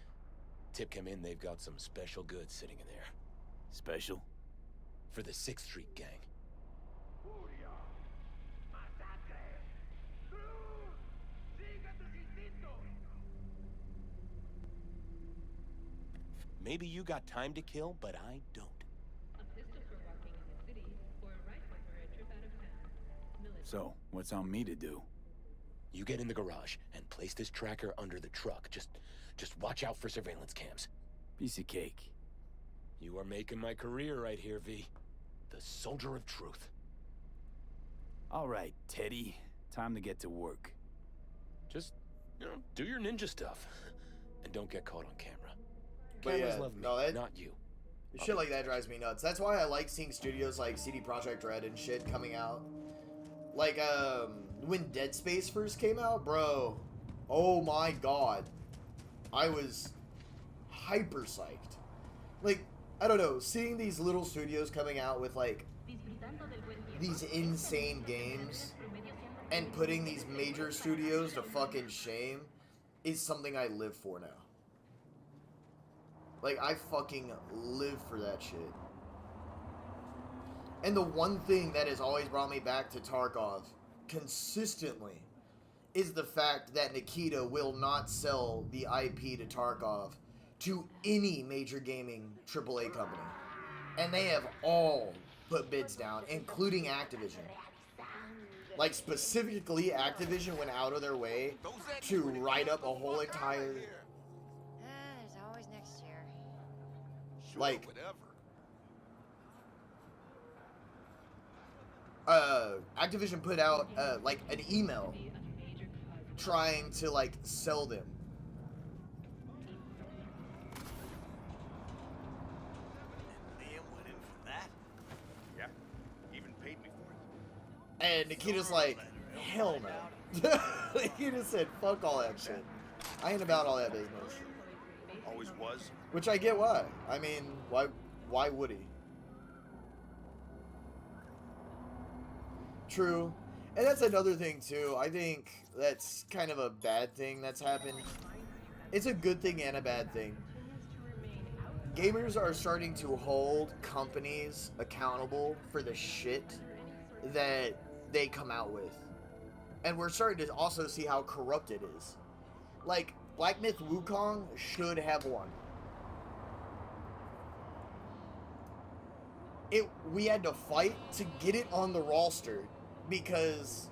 Tip came in, they've got some special goods sitting in there. Special? For the 6th Street gang. Maybe you got time to kill, but I don't. So, what's on me to do? You get in the garage and place this tracker under the truck. Just watch out for surveillance cams. Piece of cake. You are making my career right here, V. The soldier of truth. All right, Teddy. Time to get to work. Just, do your ninja stuff. And don't get caught on camera. But Cameras yeah, love me, no, not you. Shit like that drives me nuts. That's why I like seeing studios like CD Projekt Red and shit coming out. Like, when Dead Space first came out, bro, oh my god. I was hyper psyched. Like, I don't know, seeing these little studios coming out with, like, these insane games and putting these major studios to fucking shame is something I live for now. Like, I fucking live for that shit. And the one thing that has always brought me back to Tarkov, consistently, is the fact that Nikita will not sell the IP to Tarkov to any major gaming AAA company. And they have all put bids down, including Activision. Like, specifically, Activision went out of their way to write up a whole entire... There's always next year. Like, Activision put out, like, an email trying to, like, sell them. Liam went in for that? Yeah, even paid me for it. And Nikita's like, hell no. Nikita said, fuck all that shit. I ain't about all that business. Always was. Which I get why. I mean, why would he? True. And that's another thing too. I think that's kind of a bad thing that's happened. It's a good thing and a bad thing. Gamers are starting to hold companies accountable for the shit that they come out with. And we're starting to also see how corrupt it is. Like, Black Myth Wukong should have won. We had to fight to get it on the roster because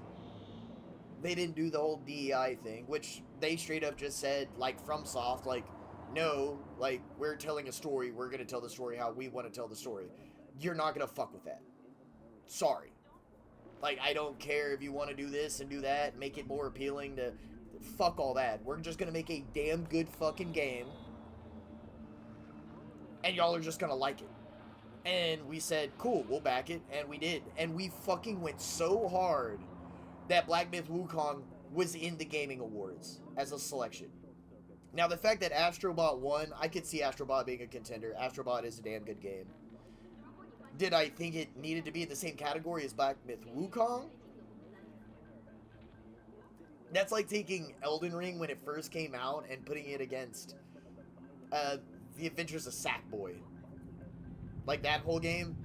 they didn't do the whole DEI thing, which they straight up just said, like, FromSoft, like, no, like, we're telling a story, we're gonna tell the story how we want to tell the story. You're not gonna fuck with that. Sorry. Like, I don't care if you want to do this and do that, make it more appealing to... Fuck all that. We're just gonna make a damn good fucking game. And y'all are just gonna like it. And we said, cool, we'll back it. And we did. And we fucking went so hard that Black Myth Wukong was in the Gaming Awards as a selection. Now, the fact that Astrobot won, I could see Astrobot being a contender. Astrobot is a damn good game. Did I think it needed to be in the same category as Black Myth Wukong? That's like taking Elden Ring when it first came out and putting it against The Adventures of Sackboy. Like, that whole game.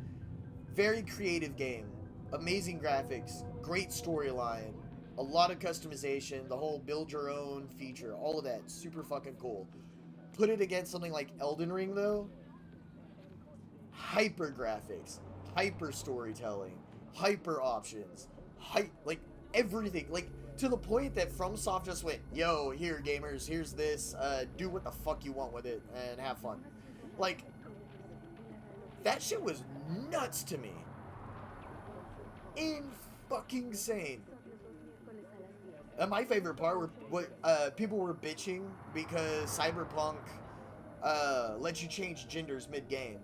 Very creative game. Amazing graphics. Great storyline. A lot of customization. The whole build your own feature. All of that. Super fucking cool. Put it against something like Elden Ring, though. Hyper graphics. Hyper storytelling. Hyper options. Like, everything. Like, to the point that FromSoft just went, yo, here, gamers, here's this. Do what the fuck you want with it and have fun. Like, that shit was nuts to me. Fucking insane. And my favorite part were what people were bitching because Cyberpunk lets you change genders mid-game.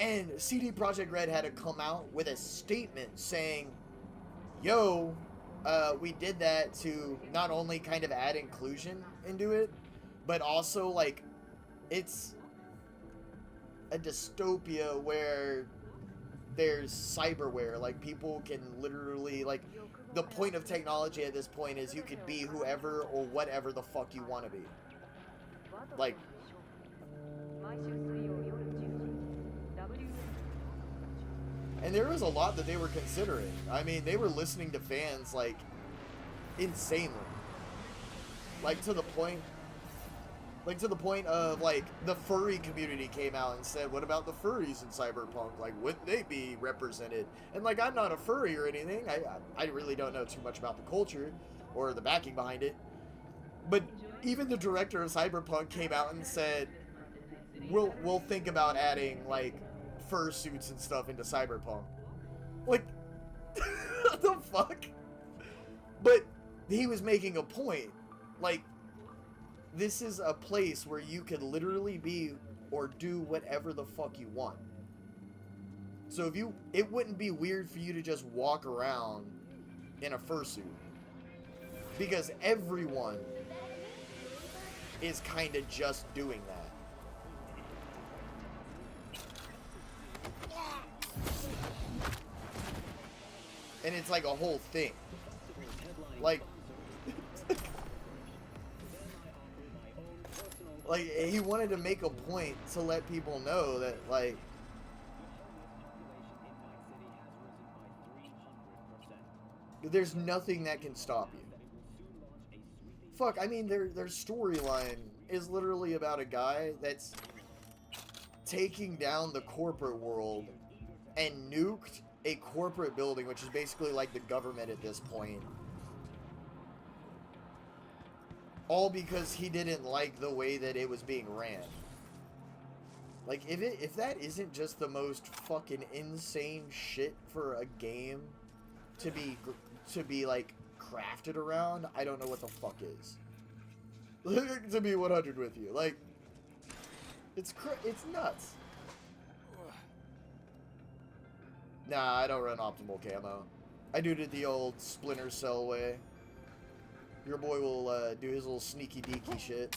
And CD Projekt Red had to come out with a statement saying, yo, we did that to not only kind of add inclusion into it, but also, like, it's a dystopia where there's cyberware. Like, people can literally, like, the point of technology at this point is you could be whoever or whatever the fuck you want to be. Like, and there was a lot that they were considering. I mean, they were listening to fans, like, insanely. Like, to the point of, like, the furry community came out and said, what about the furries in Cyberpunk? Like, wouldn't they be represented? And, like, I'm not a furry or anything. I really don't know too much about the culture or the backing behind it. But even the director of Cyberpunk came out and said, we'll think about adding, like, fursuits and stuff into Cyberpunk. Like, what the fuck? But he was making a point. Like, this is a place where you could literally be or do whatever the fuck you want. So it wouldn't be weird for you to just walk around in a fursuit. Because everyone is kind of just doing that. And it's like a whole thing. Like, like, he wanted to make a point to let people know that, like, there's nothing that can stop you. Fuck, I mean, their storyline is literally about a guy that's taking down the corporate world and nuked a corporate building, which is basically like the government at this point. All because he didn't like the way that it was being ran. Like, if that isn't just the most fucking insane shit for a game to be like crafted around, I don't know what the fuck is. To be 100 with you, like, it's nuts. Nah, I don't run optimal camo. I do it the old Splinter Cell way. Your boy will do his little sneaky deaky shit.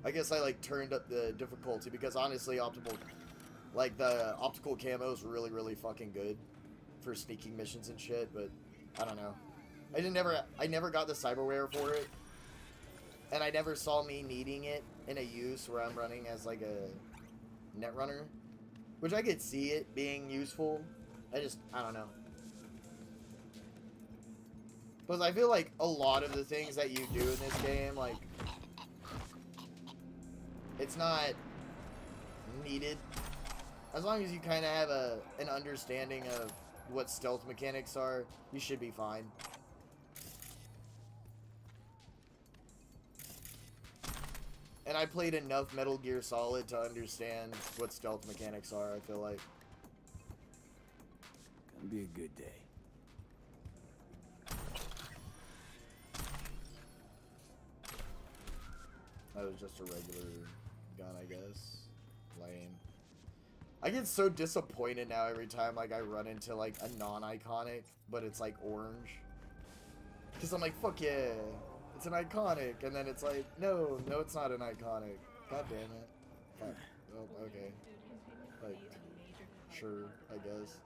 I guess I like turned up the difficulty because honestly, the optical camo is really, really fucking good for sneaking missions and shit. But I don't know. I never got the cyberware for it, and I never saw me needing it in a use where I'm running as like a netrunner, which I could see it being useful. I don't know. Because I feel like a lot of the things that you do in this game, like, it's not needed. As long as you kind of have an understanding of what stealth mechanics are, you should be fine. And I played enough Metal Gear Solid to understand what stealth mechanics are, I feel like. Gonna be a good day. That was just a regular gun, I guess. Lame. I get so disappointed now every time like I run into like a non-iconic, but it's like orange. Because I'm like, fuck yeah, it's an iconic. And then it's like, no, it's not an iconic. God damn it. Fuck. Oh, okay. Like, sure, I guess.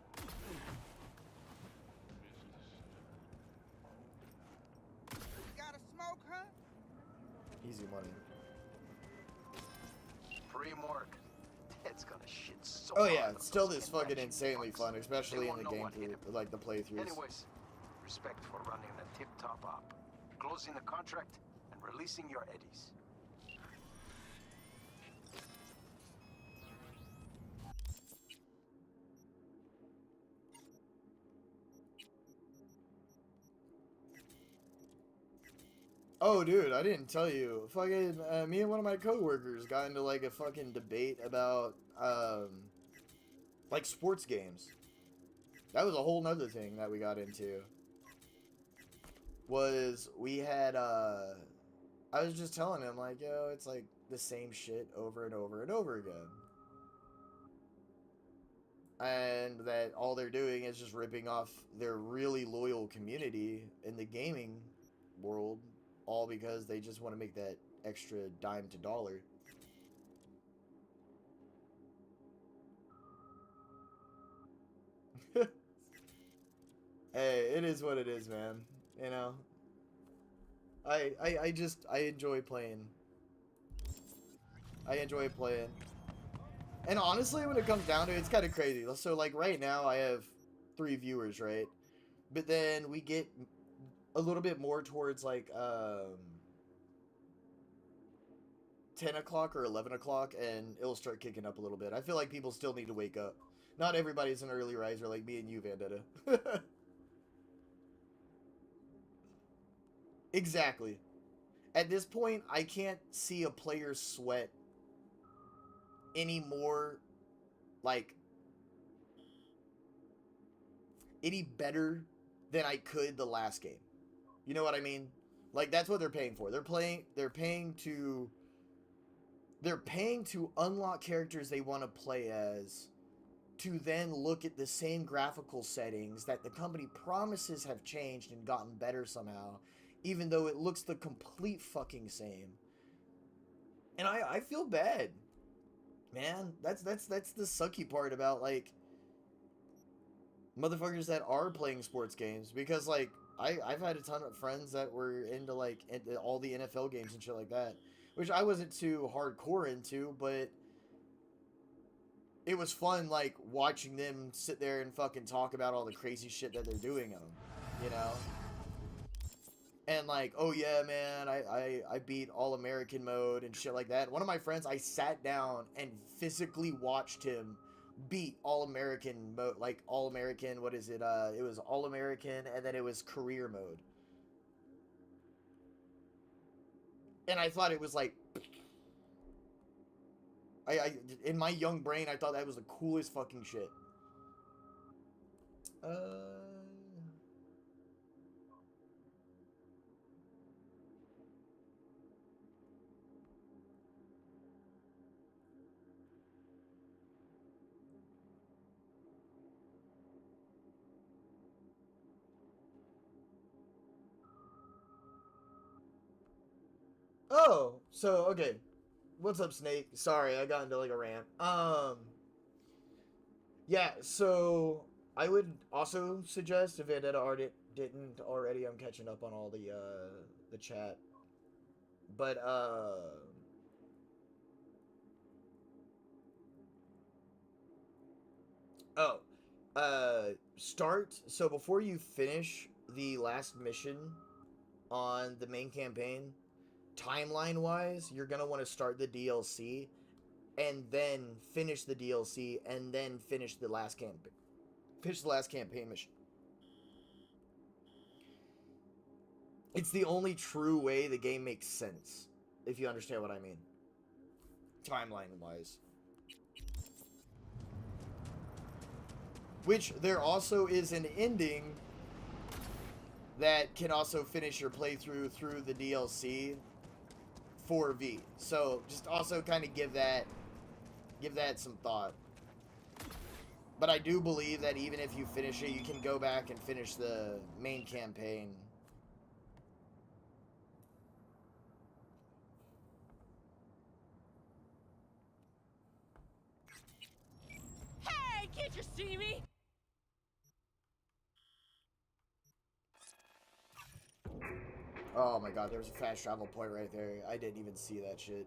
Gotta smoke, huh? Easy money. Pre-morgue. It's gonna shit so Oh hard yeah, on it's still those this fucking convention insanely fucks. fun, especially They in won't the know game what hit through, 'em. like the playthroughs. Anyways, respect for running the tip-top up, closing the contract, and releasing your eddies. Oh, dude, I didn't tell you. Fucking, me and one of my coworkers got into like a fucking debate about, like sports games. That was a whole nother thing that we got into. Was we had, I was just telling him, like, yo, it's like the same shit over and over and over again. And that all they're doing is just ripping off their really loyal community in the gaming world, all because they just want to make that extra dime to dollar. Hey, it is what it is, man. You know? I enjoy playing. I enjoy playing. And honestly, when it comes down to it, it's kind of crazy. So, like, right now, I have 3 viewers, right? But then we get a little bit more towards, like, 10 o'clock or 11 o'clock, and it'll start kicking up a little bit. I feel like people still need to wake up. Not everybody's an early riser like me and you, Vendetta. Exactly. At this point, I can't see a player sweat any more, like, any better than I could the last game. You know what I mean? Like, that's what they're paying for. They're paying to unlock characters they want to play as, to then look at the same graphical settings that the company promises have changed and gotten better somehow, even though it looks the complete fucking same. And I feel bad. Man, that's the sucky part about, like, Motherfuckers that are playing sports games, because like I've had a ton of friends that were into like all the NFL games and shit like that, which I wasn't too hardcore into, but it was fun like watching them sit there and fucking talk about all the crazy shit that they're doing in them, you know? And like, oh yeah, man, I beat All American mode and shit like that. One of my friends, I sat down and physically watched him beat All American mode, like All American. What is it? It was All American, and then it was career mode. And I thought it was like, I in my young brain, I thought that was the coolest fucking shit. Oh, so okay. What's up, Snake? Sorry, I got into like a rant. Yeah, so I would also suggest, if it had already didn't already, I'm catching up on all the chat. But oh, start, so before you finish the last mission on the main campaign, timeline wise, you're gonna want to start the DLC and then finish the DLC and then finish the last campaign mission. It's the only true way the game makes sense, if you understand what I mean, timeline wise. Which there also is an ending that can also finish your playthrough through the DLC for V. So just also kind of give that some thought. But I do believe that even if you finish it, you can go back and finish the main campaign. Hey, can't you see me? Oh my god, there's a fast travel point right there. I didn't even see that shit.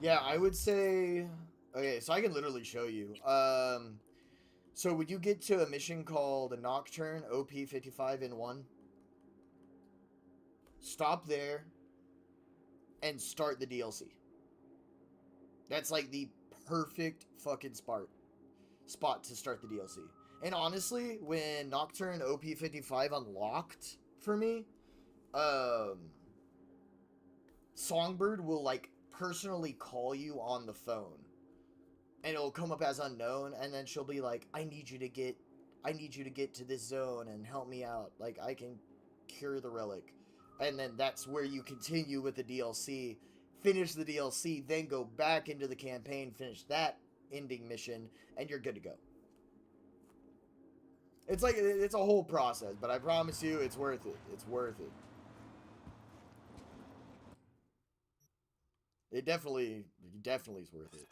Yeah, I would say... Okay, so I can literally show you. So would you get to a mission called Nocturne OP55 in 1? Stop there and start the DLC. That's like the perfect fucking spot to start the DLC. And honestly, when Nocturne OP55 unlocked for me, Songbird will like personally call you on the phone. And it'll come up as unknown, and then she'll be like, I need you to get to this zone and help me out. Like, I can cure the relic. And then that's where you continue with the DLC, finish the DLC, then go back into the campaign, finish that ending mission, and you're good to go. It's like, it's a whole process, but I promise you, it's worth it. It's worth it. It definitely is worth it.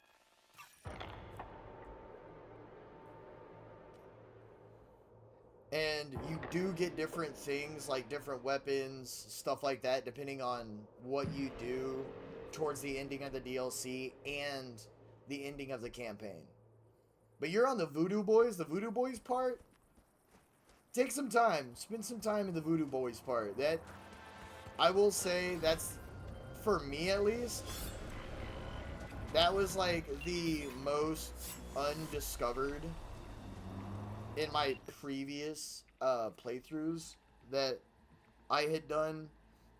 And you do get different things, like different weapons, stuff like that, depending on what you do towards the ending of the DLC and the ending of the campaign. But you're on the Voodoo Boys part. Take some time. Spend some time in the Voodoo Boys part. That, I will say, that's, for me at least, that was like the most undiscovered in my previous playthroughs that I had done.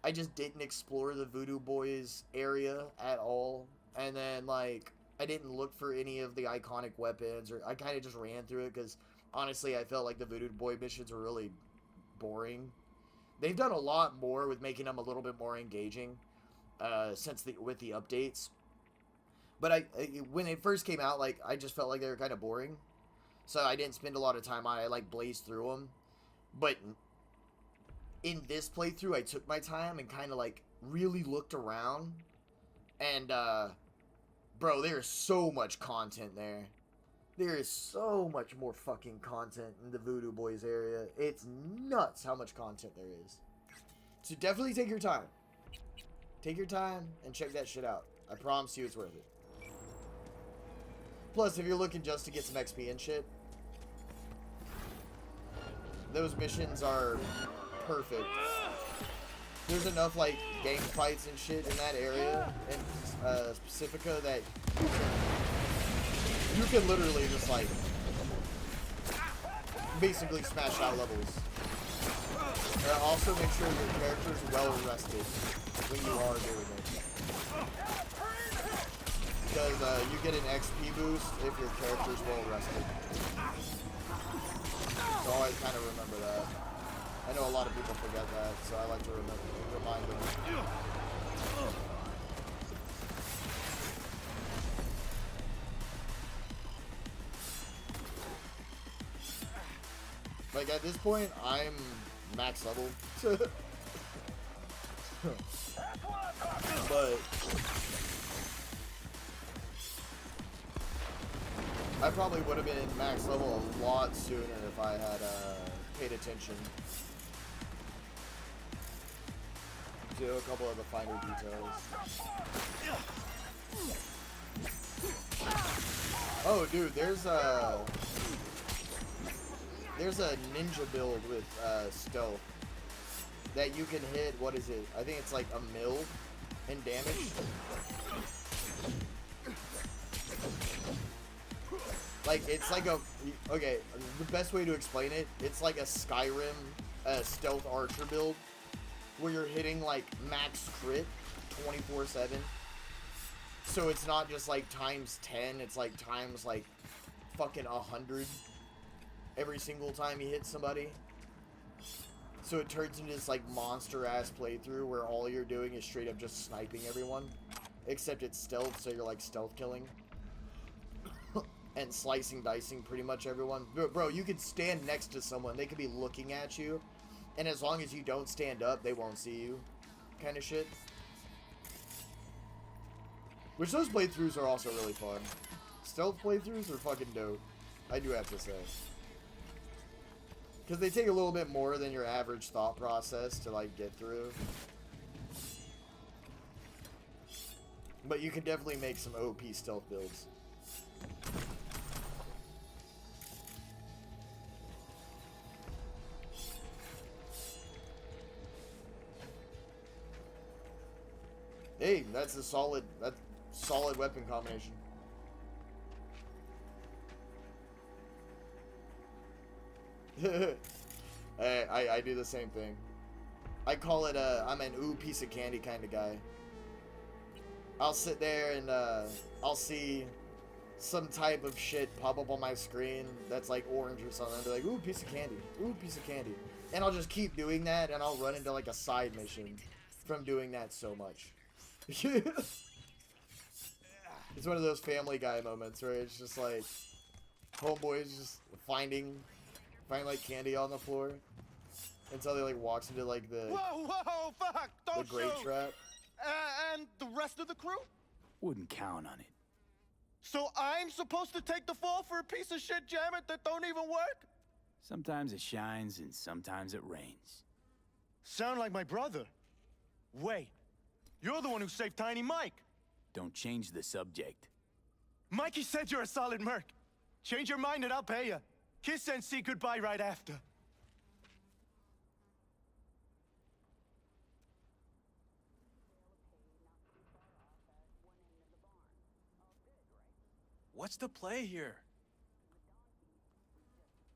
I just didn't explore the Voodoo Boys area at all. And then, like, I didn't look for any of the iconic weapons, or I kind of just ran through it because, honestly, I felt like the Voodoo Boy missions were really boring. They've done a lot more with making them a little bit more engaging with the updates. But when it first came out, like, I just felt like they were kind of boring. So I didn't spend a lot of time on it. I, like, blazed through them. But in this playthrough, I took my time and kind of, like, really looked around. And, bro, there's so much content there. There is so much more fucking content in the Voodoo Boys area. It's nuts how much content there is. So definitely take your time. Take your time and check that shit out. I promise you it's worth it. Plus, if you're looking just to get some XP and shit, those missions are perfect. There's enough, like, gang fights and shit in that area, in Pacifica, that you can literally just, like, basically smash out levels. Also make sure your character's well rested when you are doing it. Because you get an XP boost if your character's well rested. So always kind of remember that. I know a lot of people forget that, so I like to remind them. Like, at this point, I'm max level. But I probably would have been max level a lot sooner if I had paid attention to a couple of the finer details. Oh, dude, there's a ninja build with stealth that you can hit. What is it? I think it's like a mil in damage. Like, it's like a... Okay, the best way to explain it, it's like a Skyrim stealth archer build where you're hitting, like, max crit 24/7. So it's not just, like, times 10, it's, like, times, like, fucking 100 every single time you hit somebody. So it turns into this, like, monster-ass playthrough where all you're doing is straight up just sniping everyone. Except it's stealth, so you're, like, stealth killing. And slicing, dicing pretty much everyone. Bro, you could stand next to someone, they could be looking at you, and as long as you don't stand up, they won't see you. Kind of shit. Which those playthroughs are also really fun. Stealth playthroughs are fucking dope, I do have to say. Because they take a little bit more than your average thought process to, like, get through. But you can definitely make some OP stealth builds. Hey, that's a solid weapon combination. I do the same thing. I call it I'm an ooh piece of candy kind of guy. I'll sit there and I'll see some type of shit pop up on my screen that's like orange or something. I'll be like, ooh, piece of candy. Ooh, piece of candy. And I'll just keep doing that, and I'll run into like a side mission from doing that so much. It's one of those Family Guy moments where it's just like homeboys just finding like candy on the floor until they like walks into like the whoa, fuck! Don't the grate shoot. trap. And the rest of the crew? Wouldn't count on it. So I'm supposed to take the fall for a piece of shit jammer that don't even work? Sometimes it shines and sometimes it rains. Sound like my brother. Wait, you're the one who saved Tiny Mike. Don't change the subject. Mikey said you're a solid merc. Change your mind and I'll pay you. Kiss and see goodbye right after. What's the play here?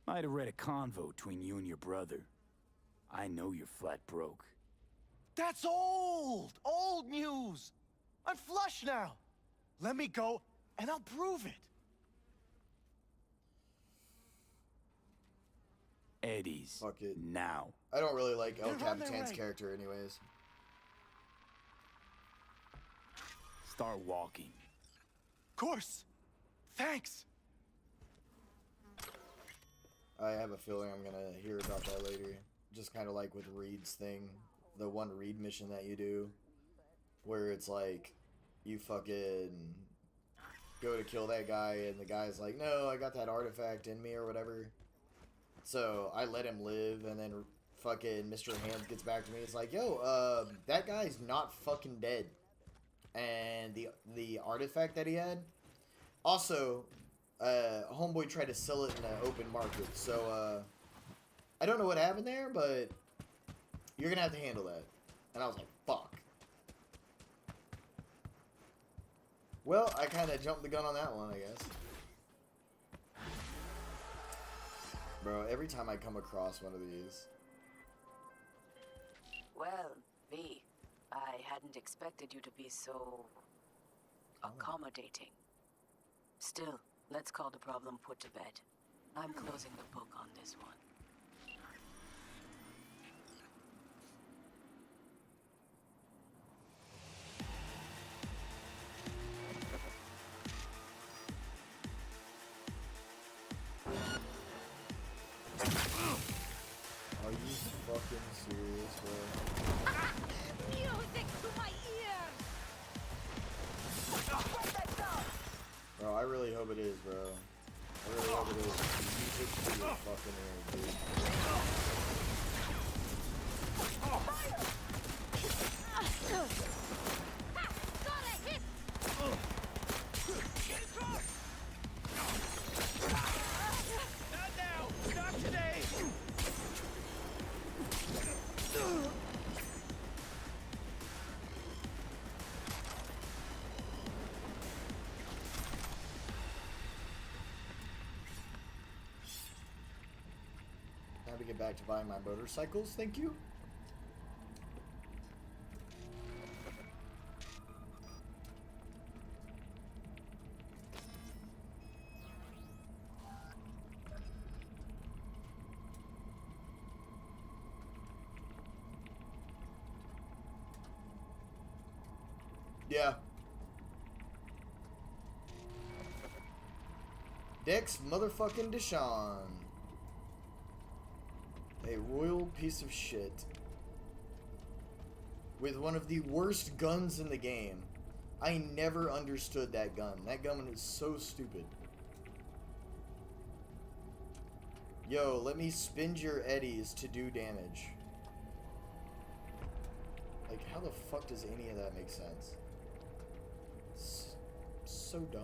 Might have read a convo between you and your brother. I know you're flat broke. That's old! Old news! I'm flush now. Let me go, and I'll prove it. Eddie's. Fuck it. Now. I don't really like El They're on their Capitan's way. character anyways. Start walking. course. Thanks. I have a feeling I'm gonna hear about that later. Just kind of like with Reed's thing, the one Reed mission that you do, where it's like, you fucking go to kill that guy, and the guy's like, no, I got that artifact in me, or whatever. So, I let him live, and then fucking Mr. Hands gets back to me, it's like, yo, that guy's not fucking dead. And the artifact that he had, also, homeboy tried to sell it in the open market, so, I don't know what happened there, but you're gonna have to handle that. And I was like, fuck. Well, I kind of jumped the gun on that one, I guess. Bro, every time I come across one of these. Well, V, I hadn't expected you to be so accommodating. Still, let's call the problem put to bed. I'm closing the book on this one. Are you fucking serious, bro? Music to my ears! Bro, I really hope it is, bro. I really hope it is. Music to your fucking ears, Got a hit! Not now! Not today! Time to get back to buying my motorcycles, thank you. Yeah. Dex motherfucking Deshawn. A royal piece of shit. With one of the worst guns in the game. I never understood that gun. That gun is so stupid. Yo, let me spin your eddies to do damage. Like, how the fuck does any of that make sense? So dumb.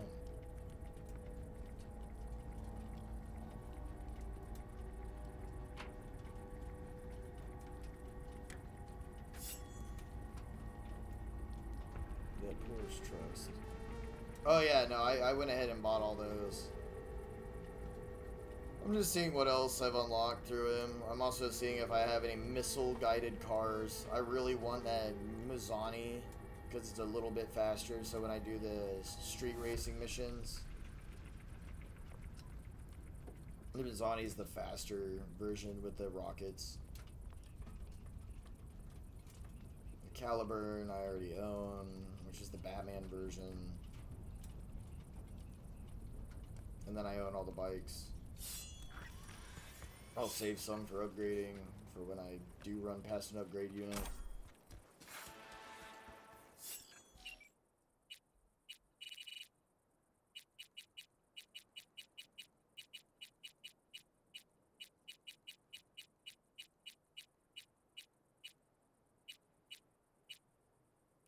That poor's trust. Oh yeah, no, I went ahead and bought all those. I'm just seeing what else I've unlocked through him. I'm also seeing if I have any missile-guided cars. I really want that Mizani, because it's a little bit faster, so when I do the street racing missions, the Mizani is the faster version with the rockets. The Caliburn I already own, which is the Batman version. And then I own all the bikes. I'll save some for upgrading, for when I do run past an upgrade unit.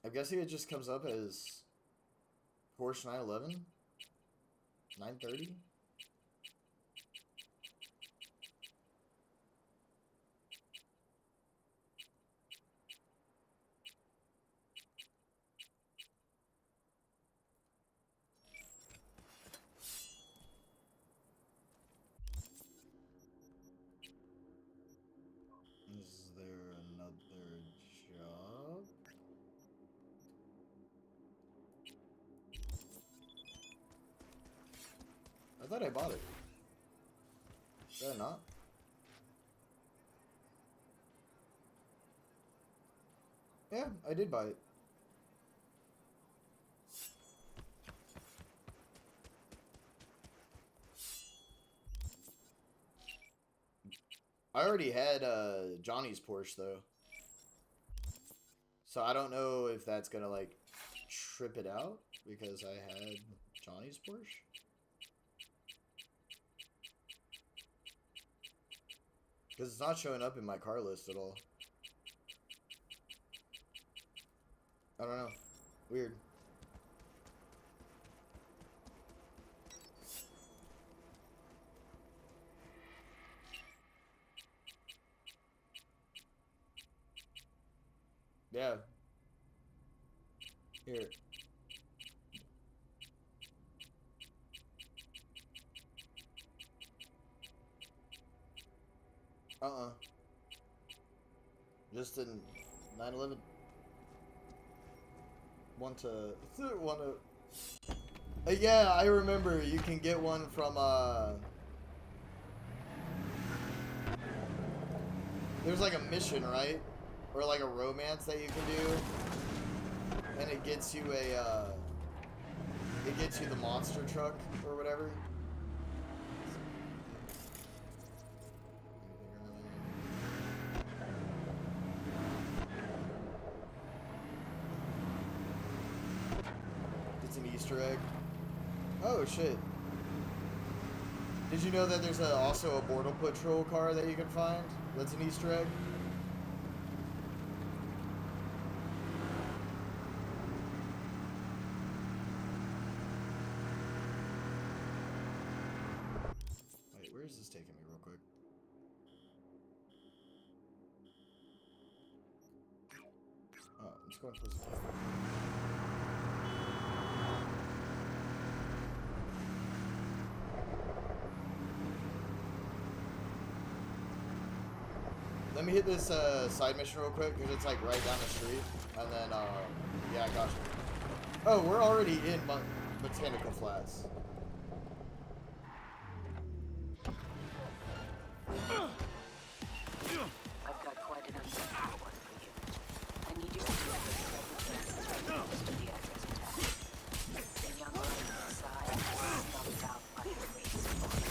I'm guessing it just comes up as Porsche 911? 930? Is there another job? I thought I bought it. Did I not? Yeah, I did buy it. I already had Johnny's Porsche though, so I don't know if that's gonna like trip it out because I had Johnny's Porsche. Because it's not showing up in my car list at all. I don't know. Weird. Yeah. Here. Just in 911. One to. Yeah, I remember. You can get one from there's like a mission, right? Or like a romance that you can do, and it gets you a it gets you the monster truck or whatever. It's an Easter egg. Oh shit! Did you know that there's also a Border Patrol car that you can find? That's an Easter egg. Wait, where is this taking me real quick? Oh, I'm just going to close the door. Let me hit this side mission real quick because it's like right down the street, and then yeah, I got you. Oh, we're already in Botanical Flats. I've got quite an unusual one for you. I need you to deliver the circumstances right next to the address attached. The young lady inside was stumped out by a police force.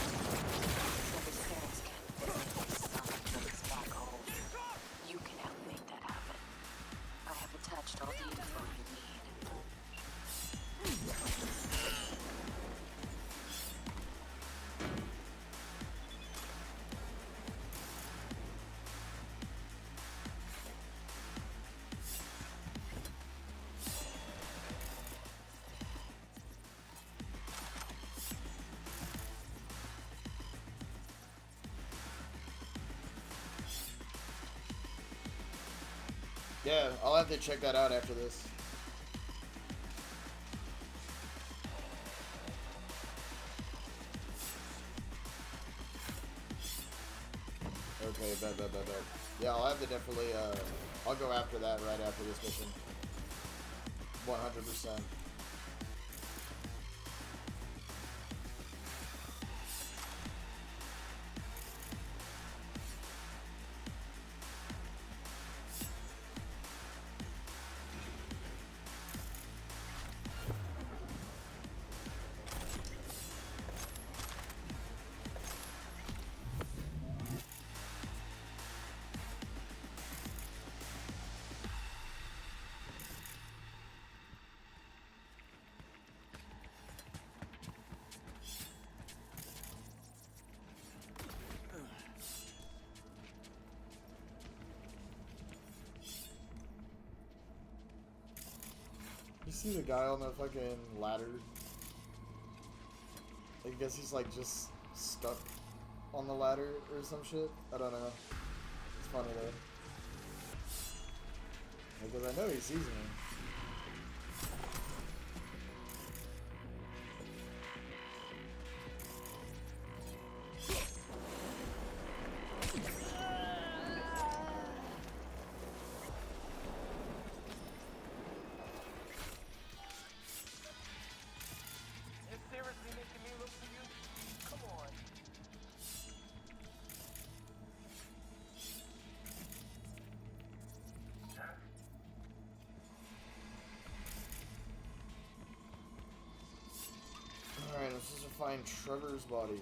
So his parents can't visit his son until he's back home. You can help make that happen. I have attached all the info you need. Yeah, I'll have to check that out after this. Okay, bet. Yeah, I'll have to definitely, I'll go after that right after this mission. 100%. You see the guy on the fucking ladder? I guess he's like just stuck on the ladder or some shit. I don't know. It's funny though. Because I know he sees me. Alright, let's just find Trevor's body.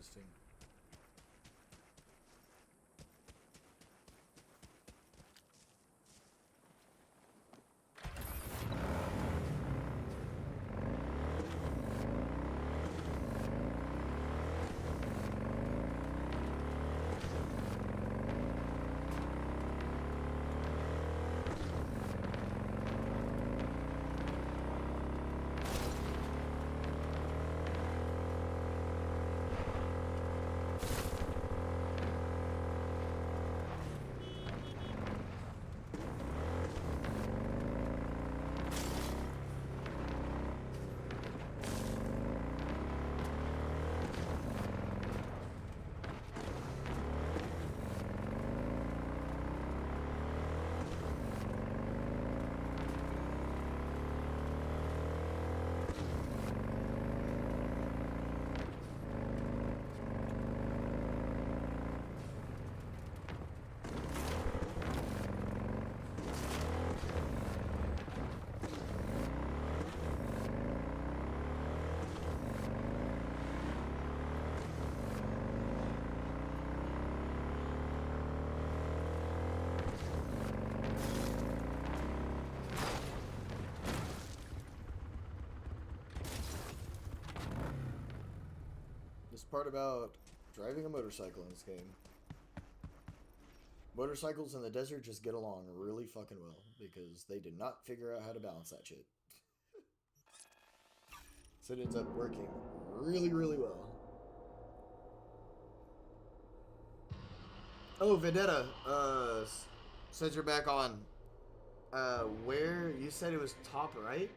interesting. Part about driving a motorcycle in this game. Motorcycles in the desert just get along really fucking well because they did not figure out how to balance that shit. So it ends up working really, really well. Oh, Vendetta, says you're back on. Where? You said it was top right?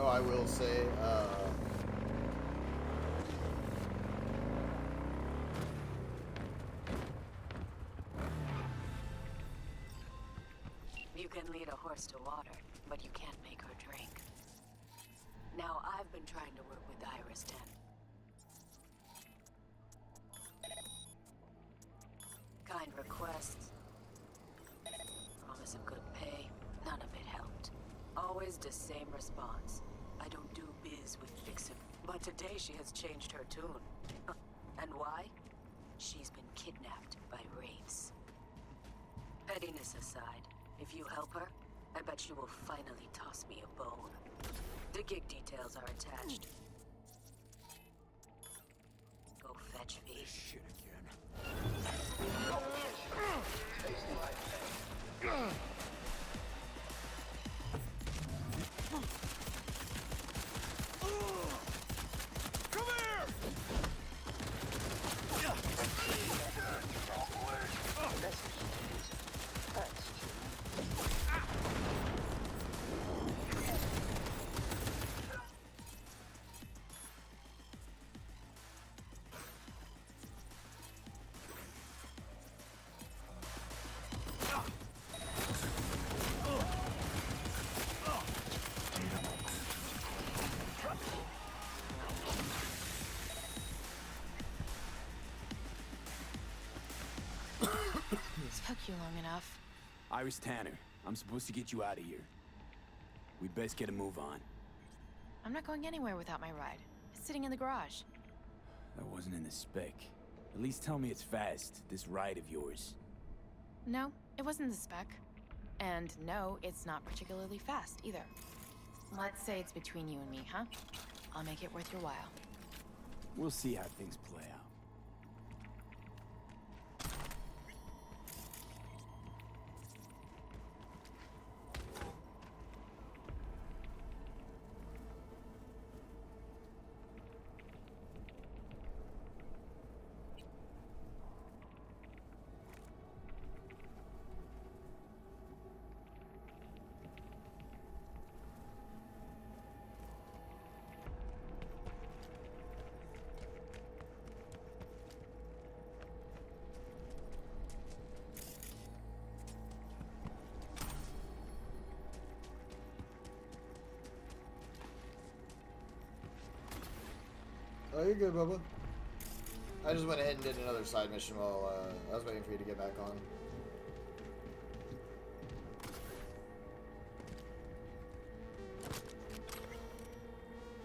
Oh, I will say, You can lead a horse to water, but you can't make her drink. Now, I've been trying to work with Iris 10. Kind requests, promise of good pay, none of it helped. Always the same response. I don't do biz with Vixen. But today she has changed her tune. And why? She's been kidnapped by wraiths. Pettiness aside, if you help her, I bet she will finally toss me a bone. The gig details are attached. Go fetch me. Shit again. Took you long enough. Iris Tanner, I'm supposed to get you out of here. We'd best get a move on. I'm not going anywhere without my ride. It's sitting in the garage. That wasn't in the spec. At least tell me it's fast, this ride of yours. No, it wasn't the spec. And no, it's not particularly fast either. Let's say it's between you and me, huh? I'll make it worth your while. We'll see how things play out. Oh, you're good, Bubba. I just went ahead and did another side mission while I was waiting for you to get back on.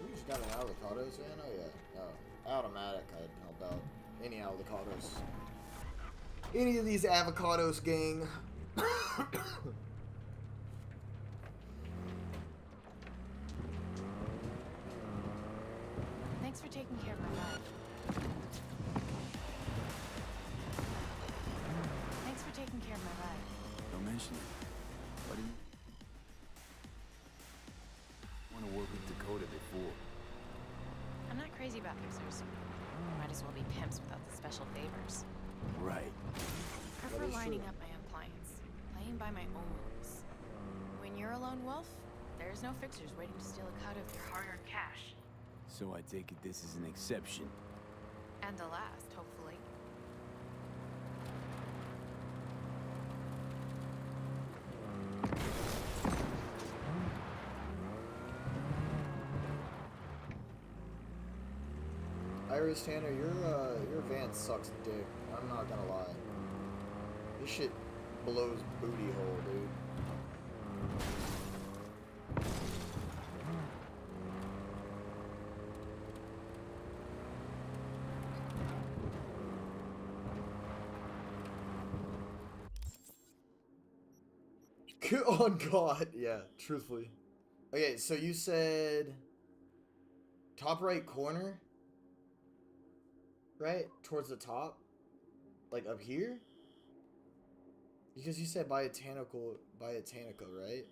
We just got an avocados in? Oh, yeah. No. Automatic, I'd help out. Any avocados. Any of these avocados, gang. Thanks for taking care of my ride. Thanks for taking care of my ride. Don't mention it. What do you want to work with Dakota before? I'm not crazy about fixers. Might as well be pimps without the special favors. Right. Prefer lining up my own clients, playing by my own rules. When you're a lone wolf, there's no fixers waiting to steal a cut of your hard-earned cash. So I take it this is an exception. And the last, hopefully. Iris Tanner, your van sucks dick. I'm not gonna lie. This shit blows booty hole, dude. On God, yeah, truthfully. Okay, so you said top right corner, right? Towards the top? Like up here? Because you said Biotanica, right?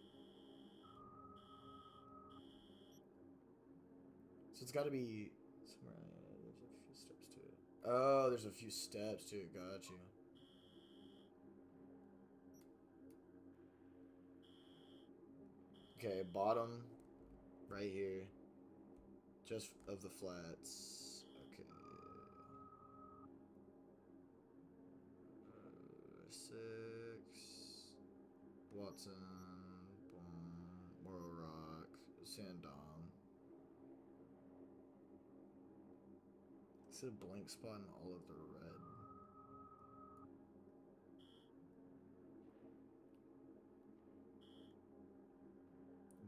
So it's gotta be somewhere. There's a few steps to it. Oh, there's a few steps to it, got you. Okay, bottom, right here, just of the flats. Okay. 6, Watson, boom, Morrow Rock, Sandom. Is it a blank spot in all of the red?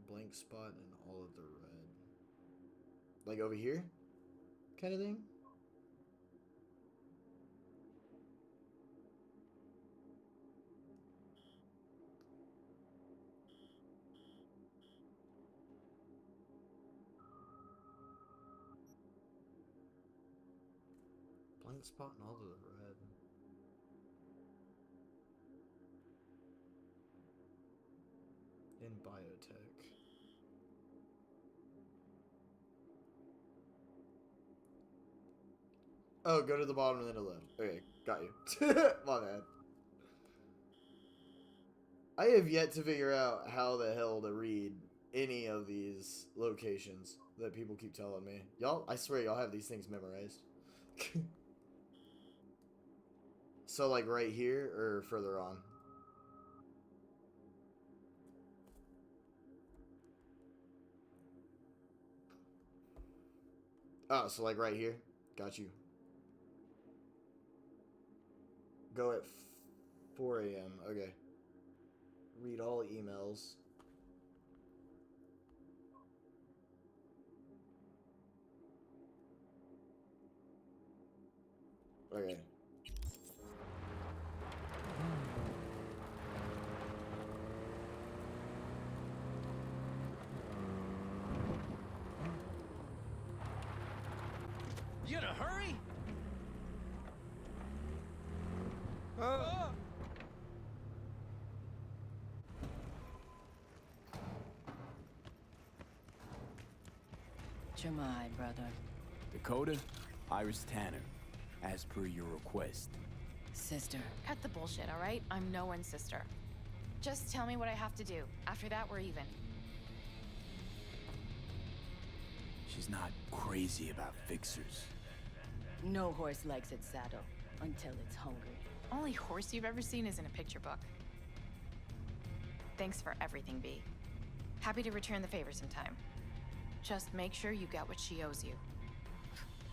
Blank spot in all of the red. Like over here? Kind of thing? Blank spot in all of the red. In biotech. Oh, go to the bottom and then to the left. Okay, got you. My bad. I have yet to figure out how the hell to read any of these locations that people keep telling me. Y'all, I swear y'all have these things memorized. So like right here or further on? Oh, so like right here? Got you. Go at 4 a.m. Okay. Read all emails. Okay. You in a hurry? Jamai, brother. Dakota, Iris Tanner, as per your request. Sister. Cut the bullshit, all right? I'm no one's sister. Just tell me what I have to do. After that, we're even. She's not crazy about fixers. No horse likes its saddle until it's hungry. Only horse you've ever seen is in a picture book. Thanks for everything, B. Happy to return the favor sometime. Just make sure you get what she owes you.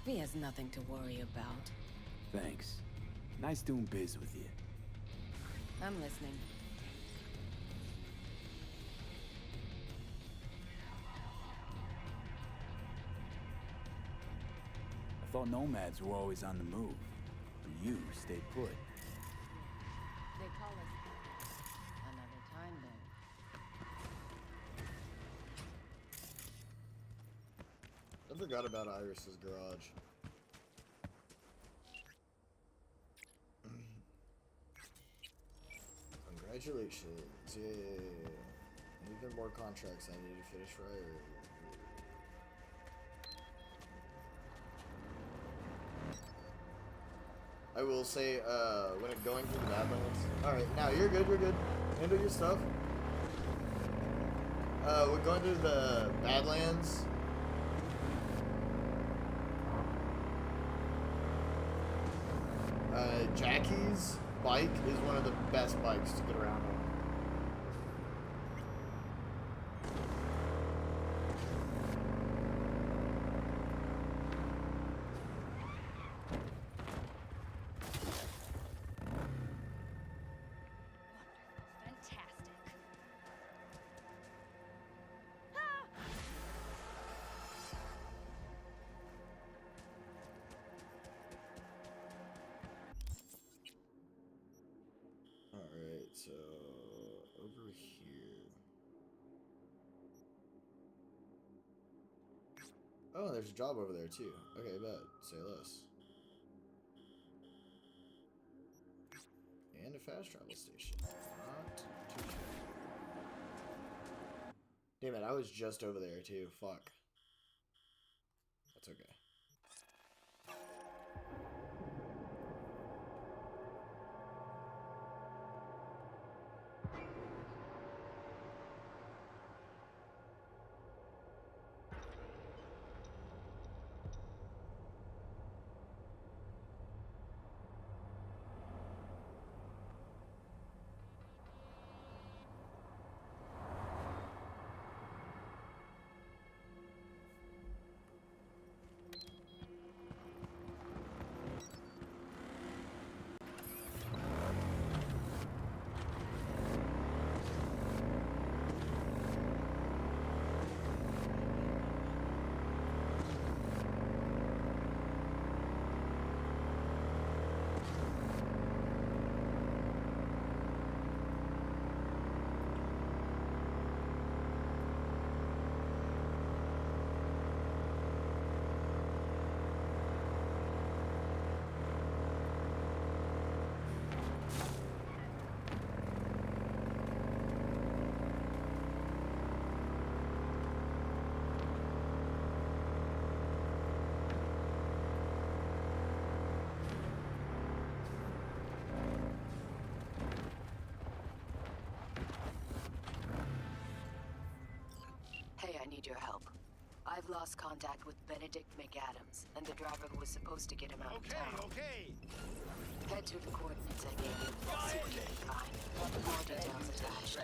He has nothing to worry about. Thanks. Nice doing biz with you. I'm listening. I thought nomads were always on the move. But you stayed put. They call us another time then. I forgot about Iris's garage. Congratulations. Yeah. Even more contracts I need to finish right. I will say, when it going through the Badlands. Alright, now you're good, you're good. Handle your stuff. We're going through the Badlands. Jackie's bike is one of the best bikes to get around on. Fantastic. Alright, so over here. Oh, there's a job over there too. Okay, bet. Say less. And a fast travel station. Not too shabby. Damn it, I was just over there too. Fuck. That's okay. Hey, I need your help. I've lost contact with Benedict McAdams and the driver who was supposed to get him out of town. Okay. Head to the coordinates I gave you. See what you can find. More details attached.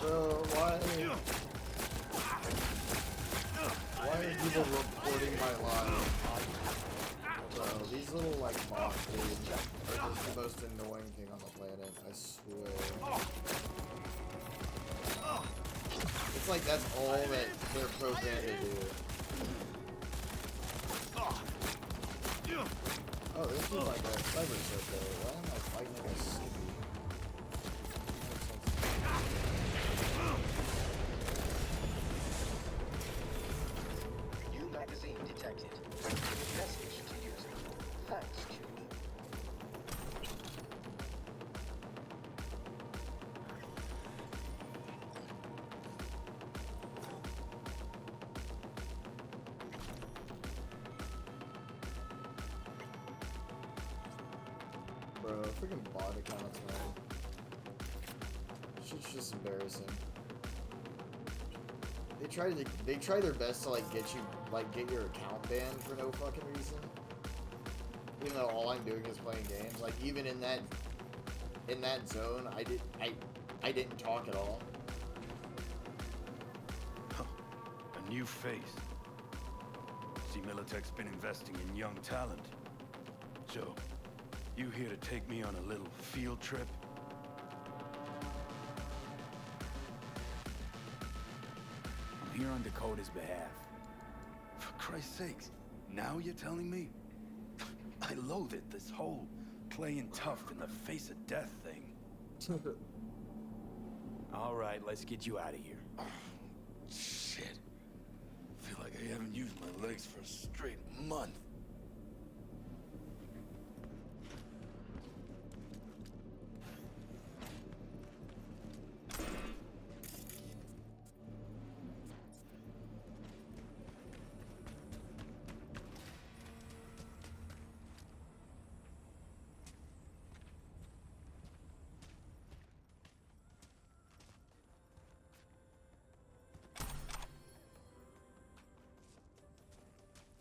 Bro, why are people reporting my live? Bro, these little like mock dudes are just the most annoying thing on the planet, I swear. It's like that's all that they're programmed to do. Oh, this is like a cyber circle. Why am I fighting like a Snoopy? New magazine detected. Message to user. Thanks, Q. Bro, freaking bot accounts, man. Shit's just embarrassing. They try their best to like get your account banned for no fucking reason. Even though all I'm doing is playing games. Like even in that zone, I didn't talk at all. new face. See, Militech's been investing in young talent. So, you here to take me on a little field trip? I'm here on Dakota's behalf. For Christ's sakes, now you're telling me? I loathe it, this whole playing tough in the face of death thing. All right, let's get you out of here. Shit. Feel like I haven't used my legs for a straight month.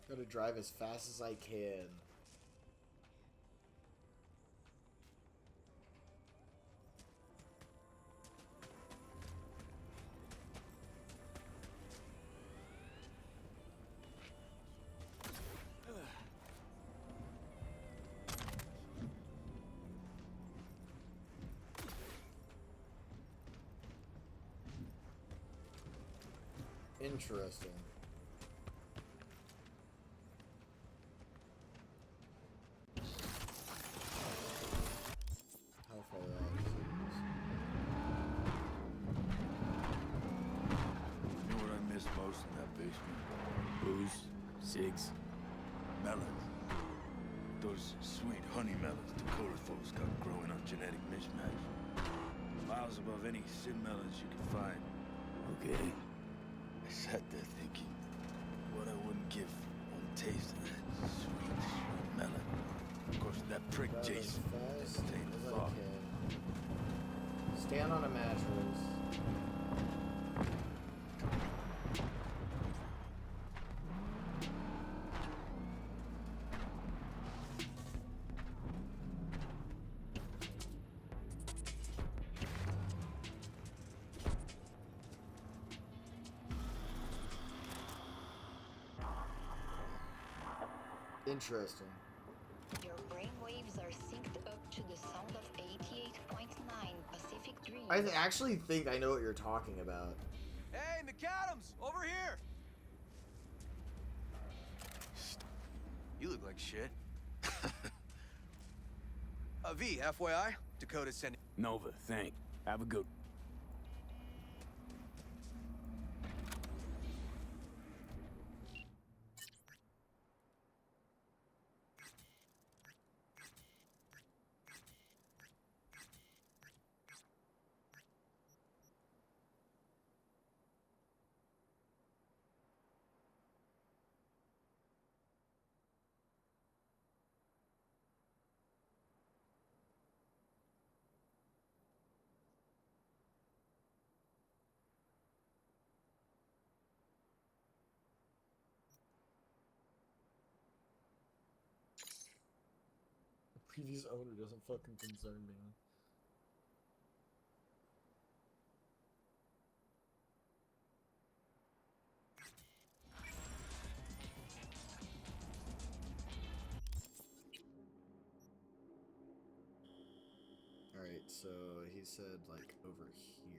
Gotta drive as fast as I can. Interesting. How far out is it? You know what I miss most in that basement? Booze, cigs, Melons. Those sweet honey melons Dakota folks got growing on genetic mismatch. Miles above any sin melons you can find. Okay. I sat there thinking, what I wouldn't give one taste of that sweet, sweet melon. Of course, that prick Drive as Jason fast entertained as the I thought. can. Stand on a mattress. Interesting. Your brainwaves are synced up to the sound of 88.9 Pacific Dream. I actually think I know what you're talking about. Hey, McAdams, over here! You look like shit. V, FYI, Dakota's sending... Nova, thank. Have a good... The previous owner doesn't fucking concern me. Alright, so he said, like, over here.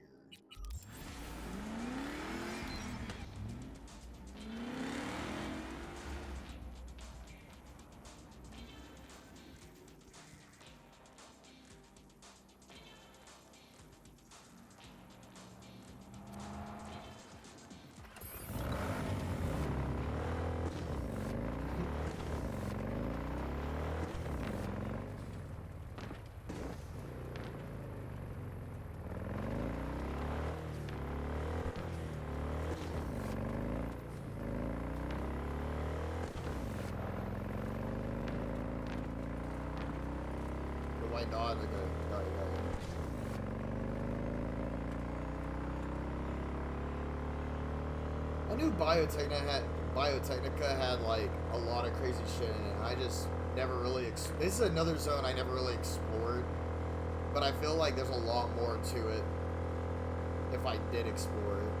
White dog, like I knew Biotechnica had like a lot of crazy shit in it. I just never really. This is another zone I never really explored, but I feel like there's a lot more to it if I did explore it.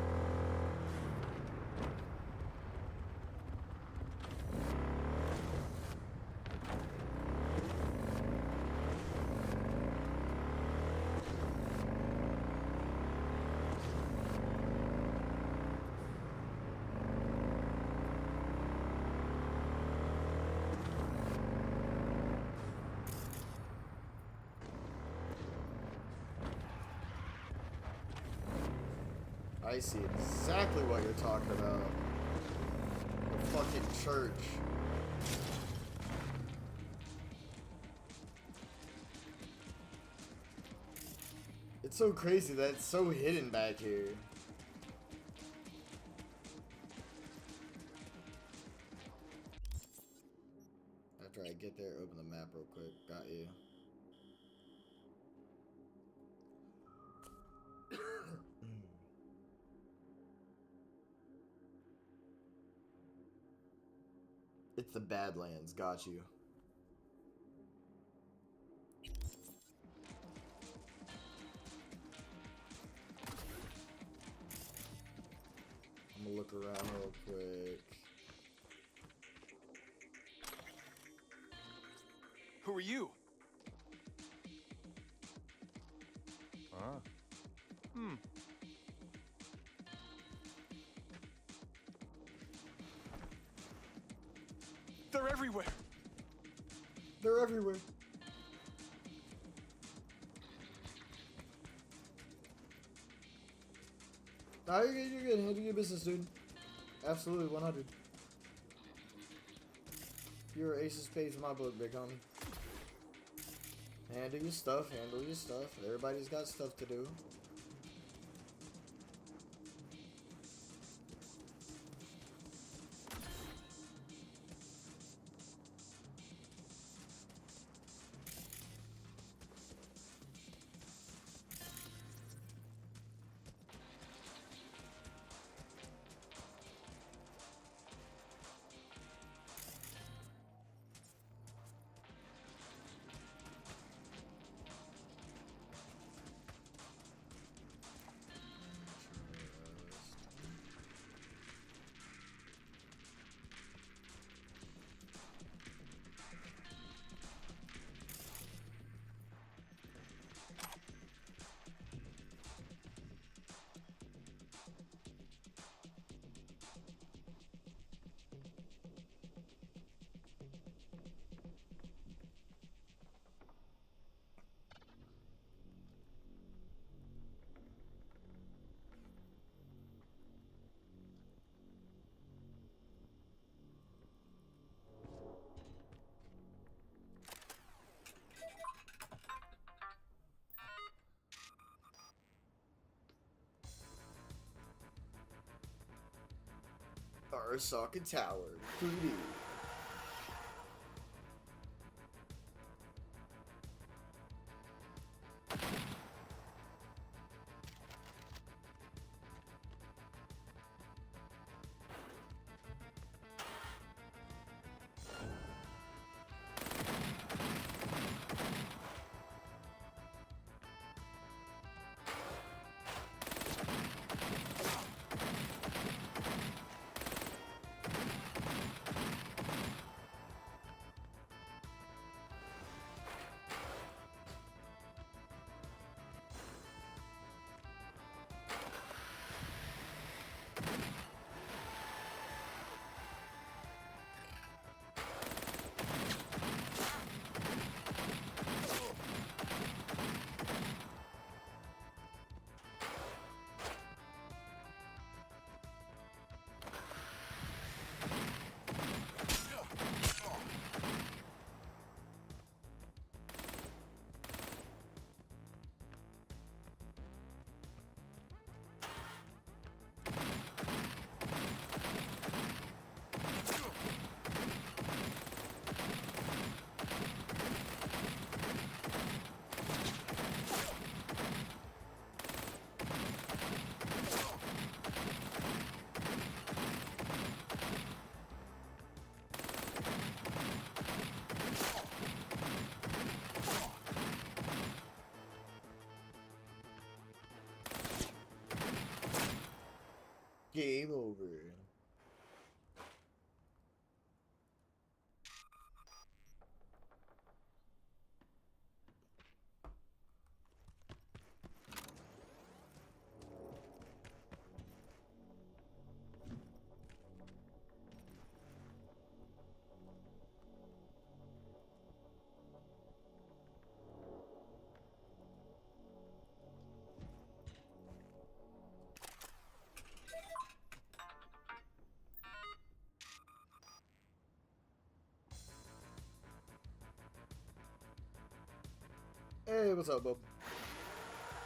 I see exactly what you're talking about. The fucking church. It's so crazy that it's so hidden back here. After I get there, open the map real quick. Got you. It's the Badlands. Got you. I'm gonna look around real quick. Who are you? They're everywhere. They're everywhere. Nah, you're good. You're good. Handle your business, dude. Absolutely, 100. You're ace of spades in my book, big homie. Handle your stuff. Handle your stuff. Everybody's got stuff to do. Arasaka Tower. Booty. Game over. what's up, bub?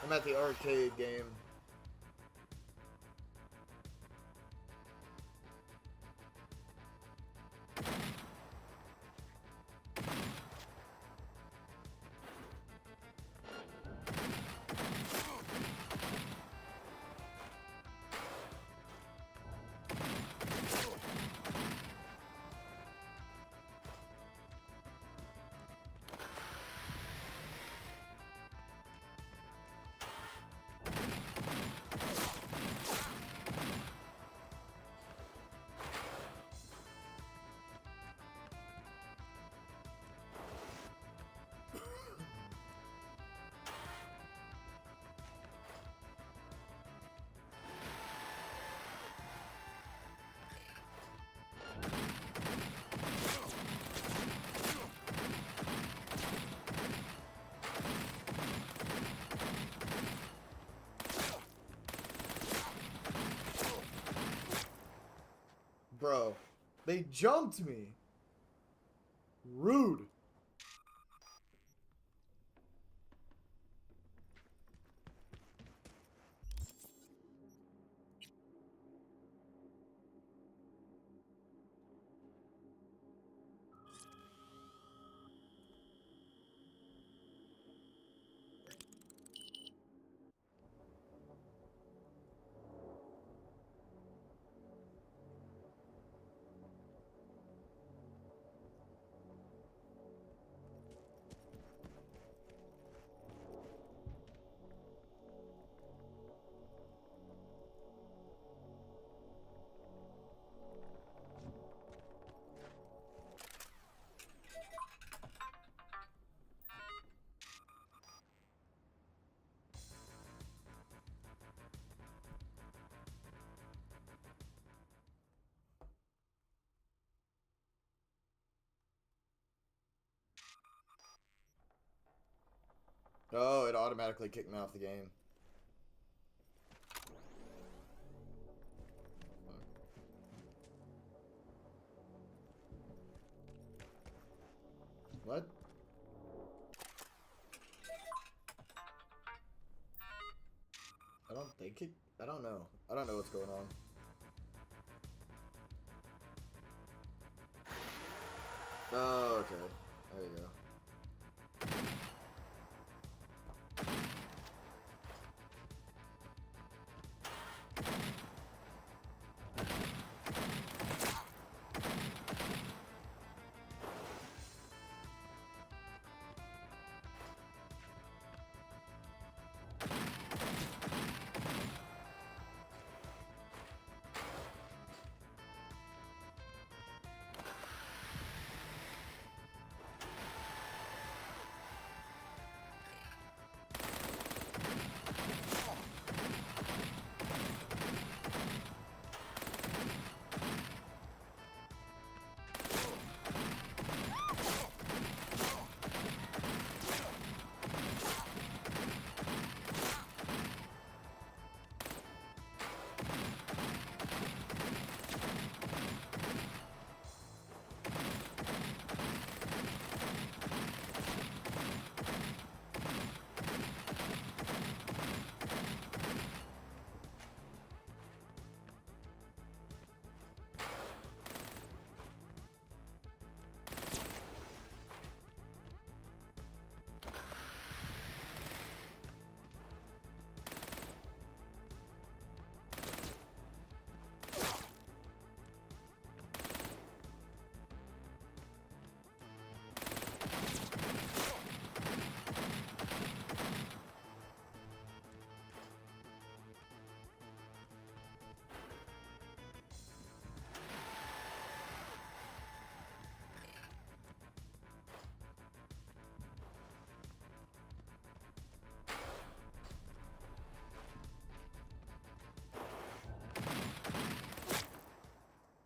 I'm at the arcade game. Bro, they jumped me. Rude. Oh, it automatically kicked me off the game. What? I don't think it... I don't know. I don't know what's going on. Oh, okay. There you go.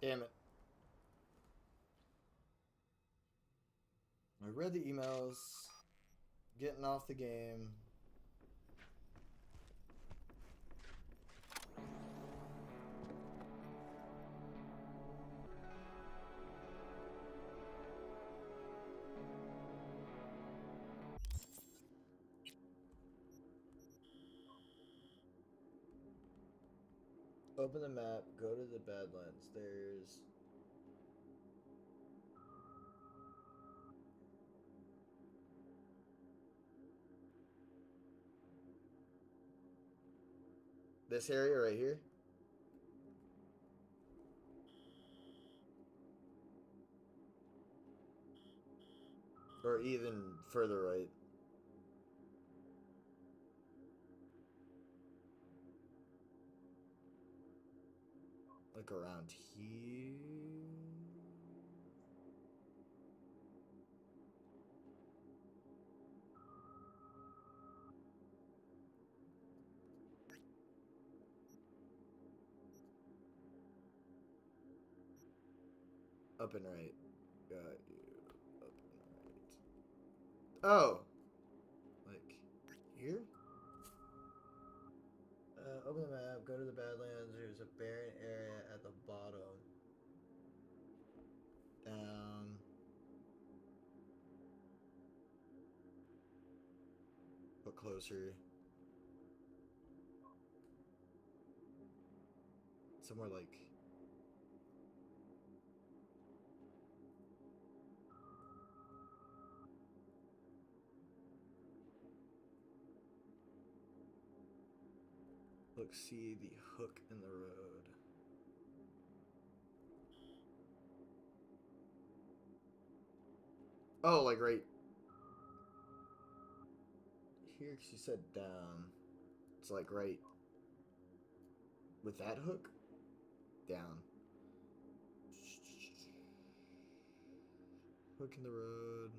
Damn it. I read the emails. Getting off the game. Open the map, go to the Badlands. There's... this area right here? Or even further right? Like around here? Up and right. Got you. Up and right. Oh! Like, here? Open the map, go to the Badlands. There's a barren area at the bottom. Down. But closer. Somewhere like... Look, see the hook in the road. Oh, like right here, because you said down. It's like right with that hook? Down. Hook in the road.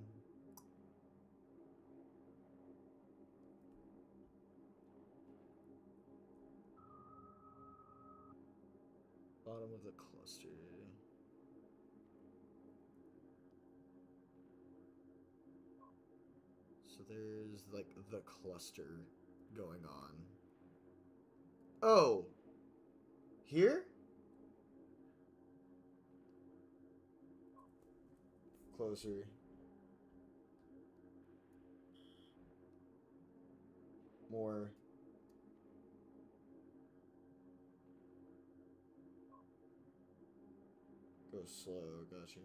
Bottom of the cluster. So there's like the cluster going on. Oh! Here? Closer. More. Go slow, gotcha.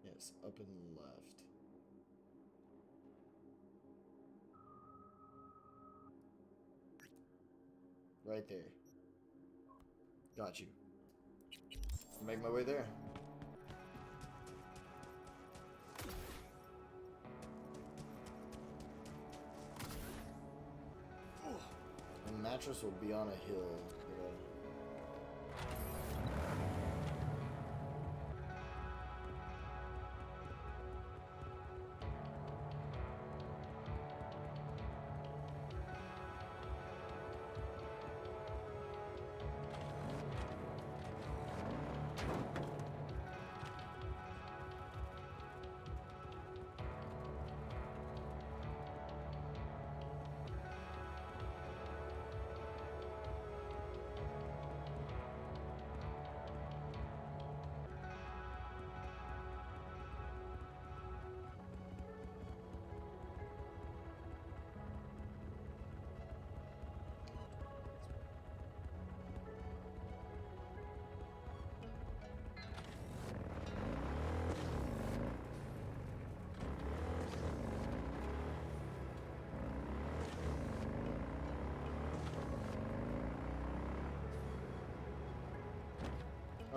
Yes, up and left. Right there. Got you. I'll make my way there. And the mattress will be on a hill.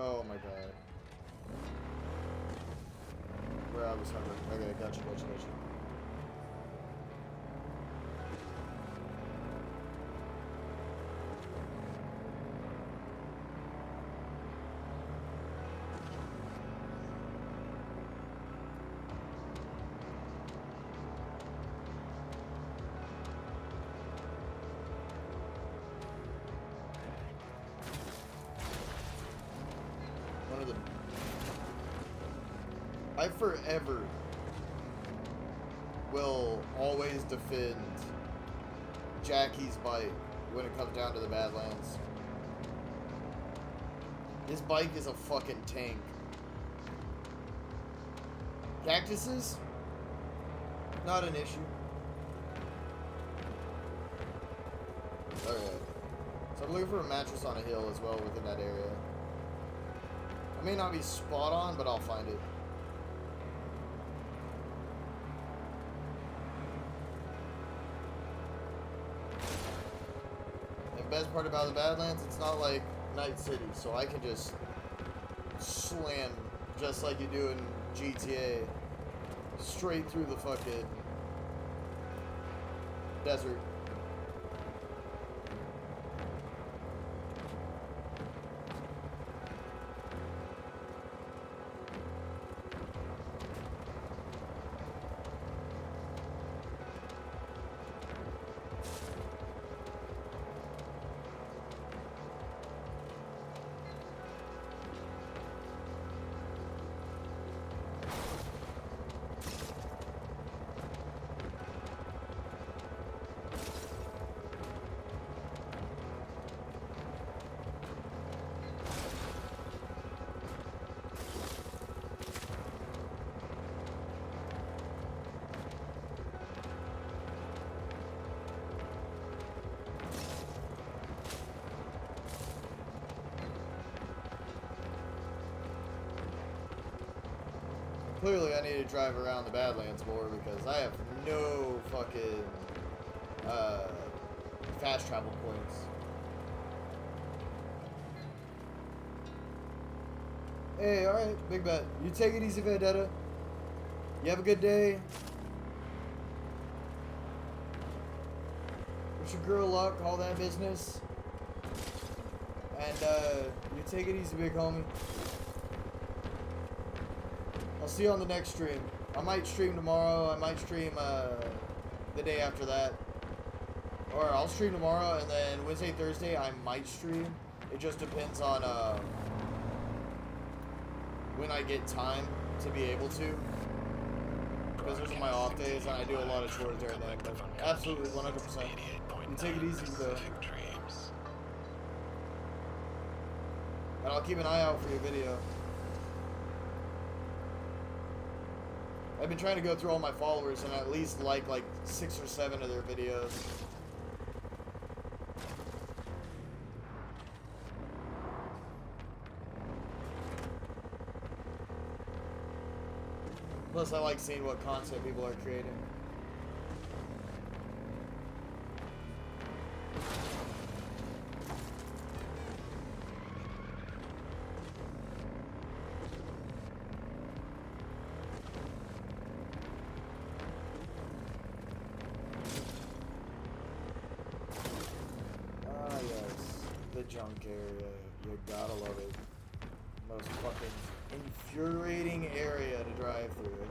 Oh my god. Where I was hovering. Okay, gotcha. One of the... I forever will always defend Jackie's bike when it comes down to the Badlands. His bike is a fucking tank. Cactuses? Not an issue. Okay. So I'm looking for a mattress on a hill as well within that area. I may not be spot on, but I'll find it. And best part about the Badlands, it's not like Night City, so I can just slam just like you do in GTA straight through the fucking desert. Clearly, I need to drive around the Badlands more because I have no fucking fast travel points. Hey, alright, big bet. You take it easy, Vendetta. You have a good day. Wish your girl luck, all that business. And you take it easy, big homie. I'll see you on the next stream. I might stream tomorrow. I might stream the day after that. Or I'll stream tomorrow, and then Wednesday, Thursday, I might stream. It just depends on when I get time to be able to. Because those are my off days, and I do a lot of chores during that. But absolutely, 100%. You take it easy, though. And I'll keep an eye out for your video. I've been trying to go through all my followers and at least like 6 or 7 of their videos. Plus, I like seeing what content people are creating. Junk area, you gotta love it. Most fucking infuriating area to drive through.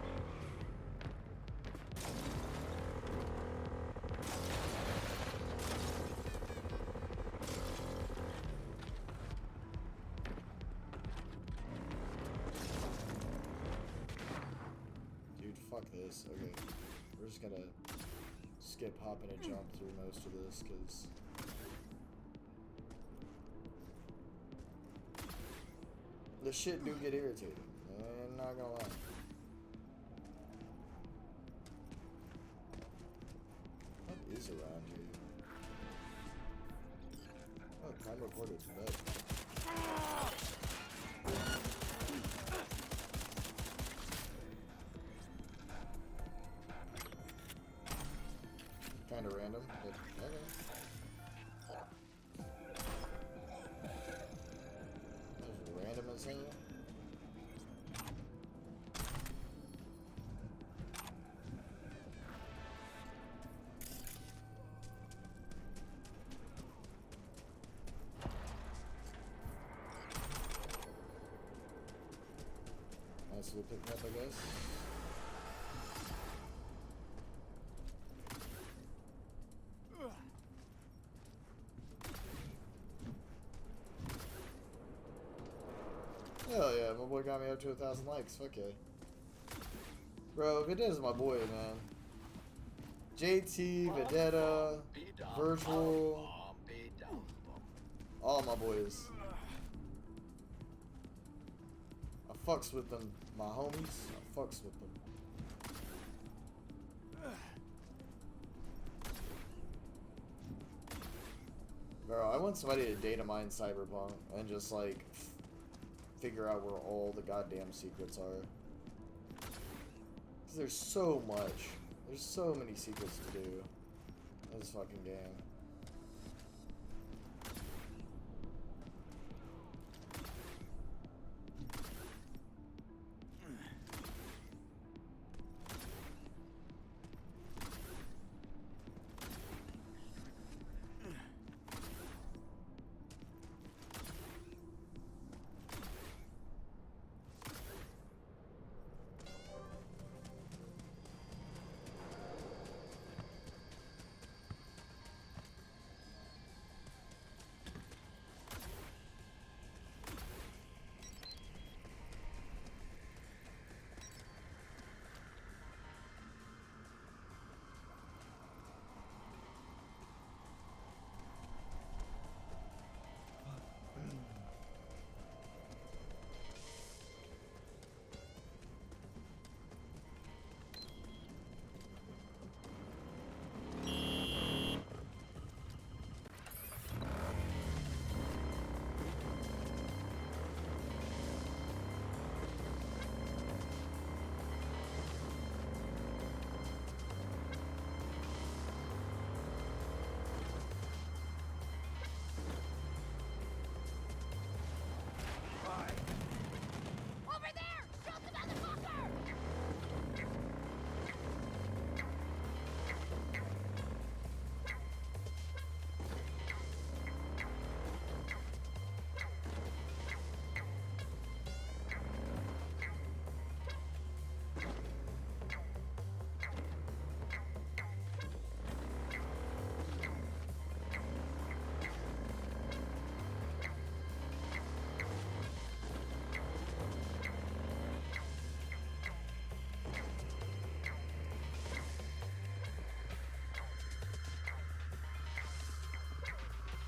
Dude, fuck this. Okay, we're just gonna skip, hop, and jump through most of this, because the shit do get irritating. I'm not gonna lie. What is around here? Oh, crime reported for that. Kinda random, but okay. Random as hell. Nice little pick up, I guess. Hell yeah, my boy got me up to 1,000 likes. Fuck yeah. Bro, Vendetta's my boy, man. JT, Vendetta, Virtual, all my boys. I fucks with them, my homies. I fucks with them. Bro, I want somebody to data mine Cyberpunk and just like figure out where all the goddamn secrets are. 'Cause there's so much. There's so many secrets to do in this fucking game. Over there! Shoot the motherfucker!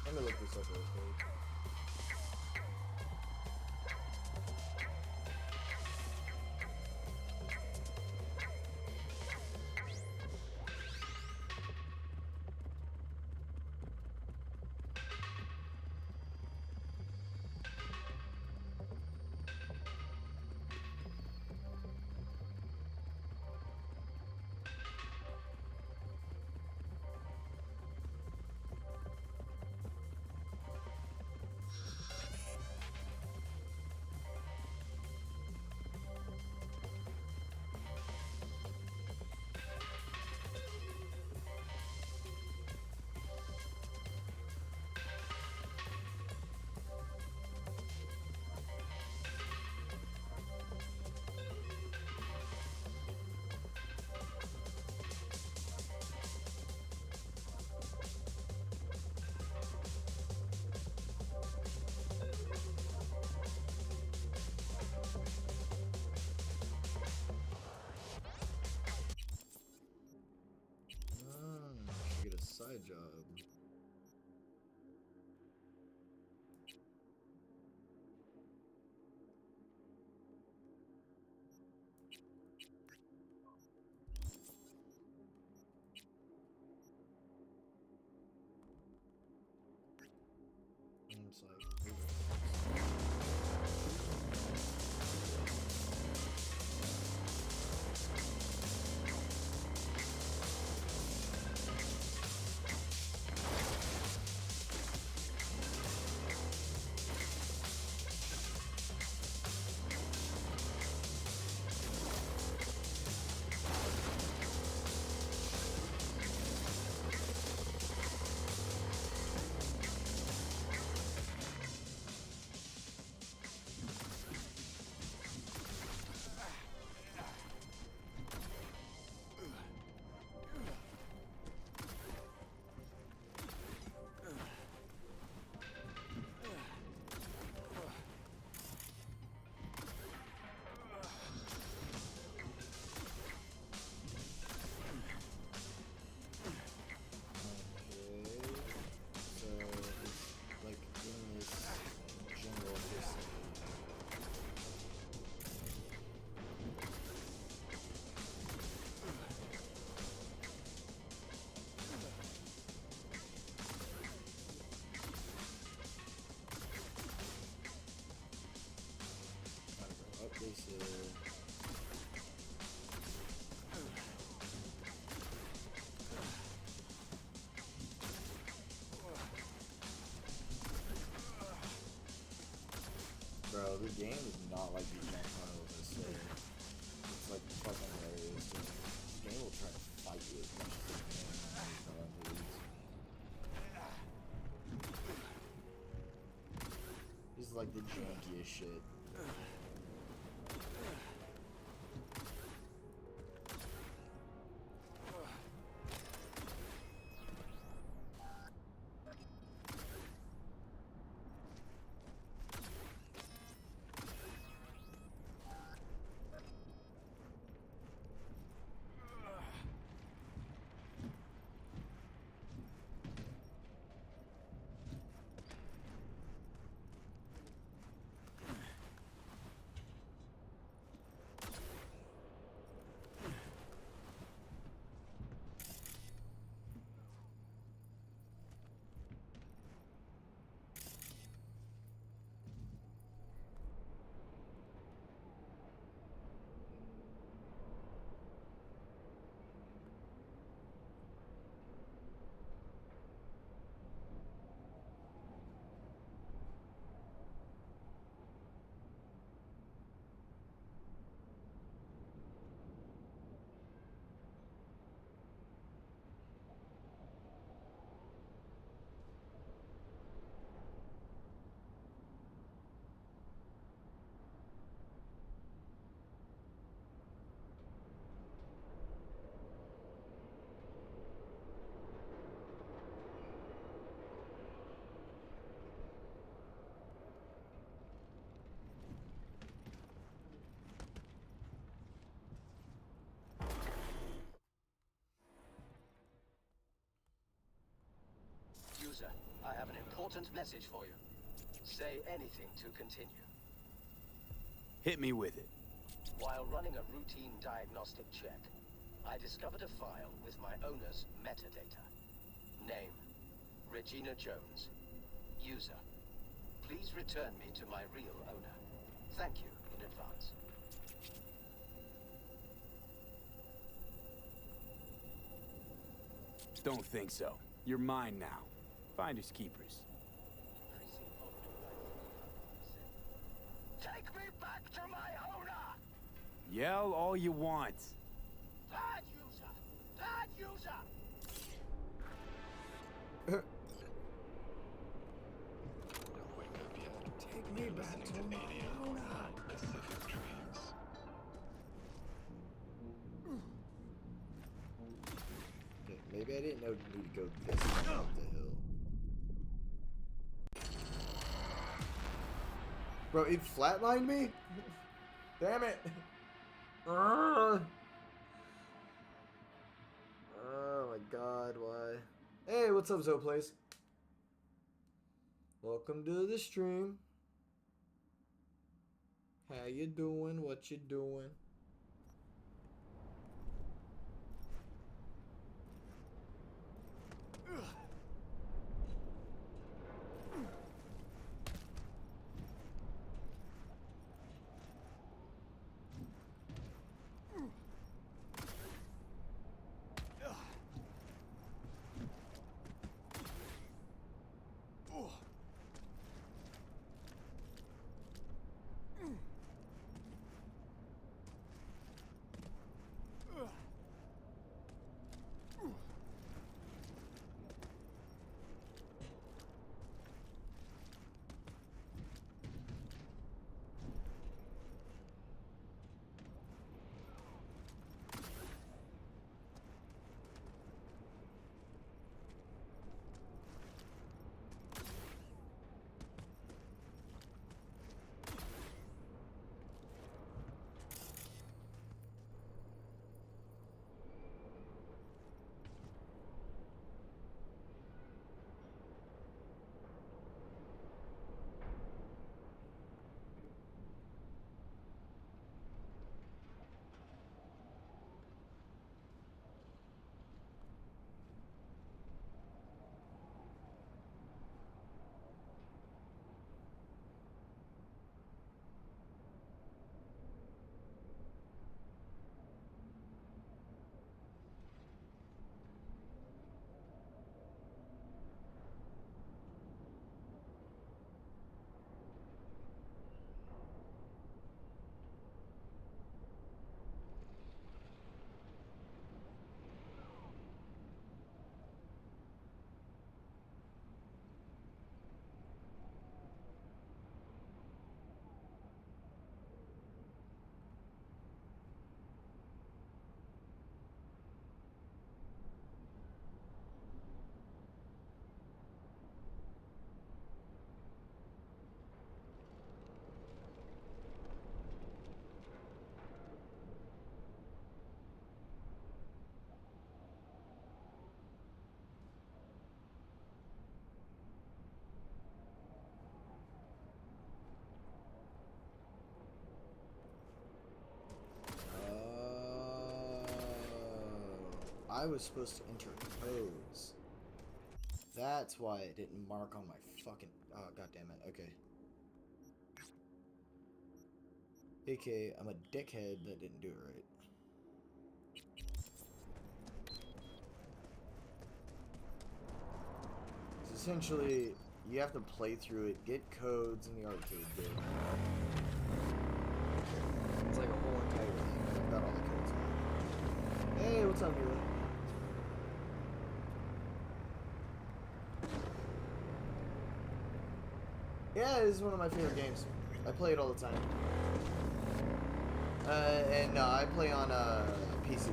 Let me look this up real quick. Should get a side job. It's like, the game is not like the jump tunnel in this city. It's like fucking hilarious. This game will try to fight you as much as it can. This is like the jankiest shit. User, I have an important message for you. Say anything to continue. Hit me with it. While running a routine diagnostic check, I discovered a file with my owner's metadata. Name, Regina Jones. User, please return me to my real owner. Thank you in advance. Don't think so. You're mine now. Finders keepers. Take me back to my owner! Yell all you want. Bad user! Bad user! Take me back to my owner. Okay, maybe I didn't know you need to go this far up the hill. Bro, it flatlined me? Damn it. Oh my god, why? Hey, what's up, Zoplays? Welcome to the stream. How you doing? What you doing? I was supposed to enter codes. That's why it didn't mark on my fucking... Oh, god damn it. Okay. AK, I'm a dickhead that didn't do it right. So essentially, you have to play through it, get codes in the arcade bit. It's like a whole entire thing. I've got all the codes now. Hey, what's up, Mila? Yeah, this is one of my favorite games. I play it all the time. And I play on PC.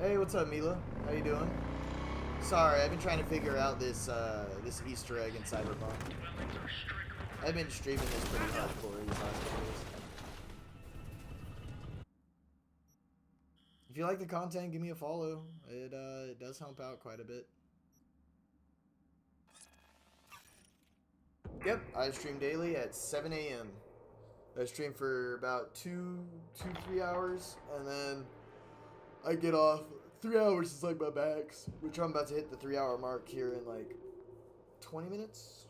Hey, what's up, Mila? How you doing? Sorry, I've been trying to figure out this this Easter egg in Cyberpunk. I've been streaming this pretty hardcore these last few days. If you like the content, give me a follow. It does help out quite a bit. Yep, I stream daily at 7 a.m. I stream for about 3 hours, and then I get off. 3 hours is like my max, which I'm about to hit the 3-hour mark here in like 20 minutes.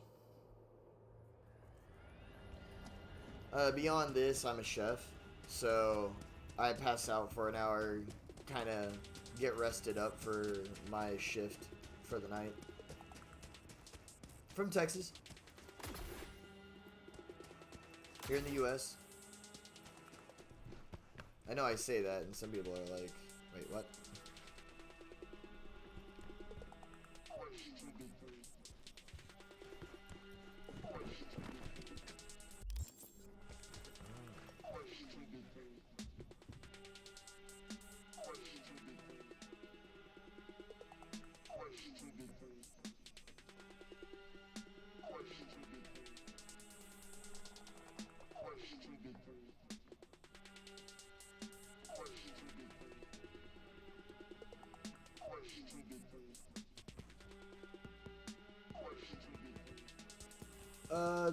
Beyond this, I'm a chef, so I pass out for an hour, kind of get rested up for my shift for the night. From Texas. Here in the U.S. I know I say that, and some people are like, wait, what?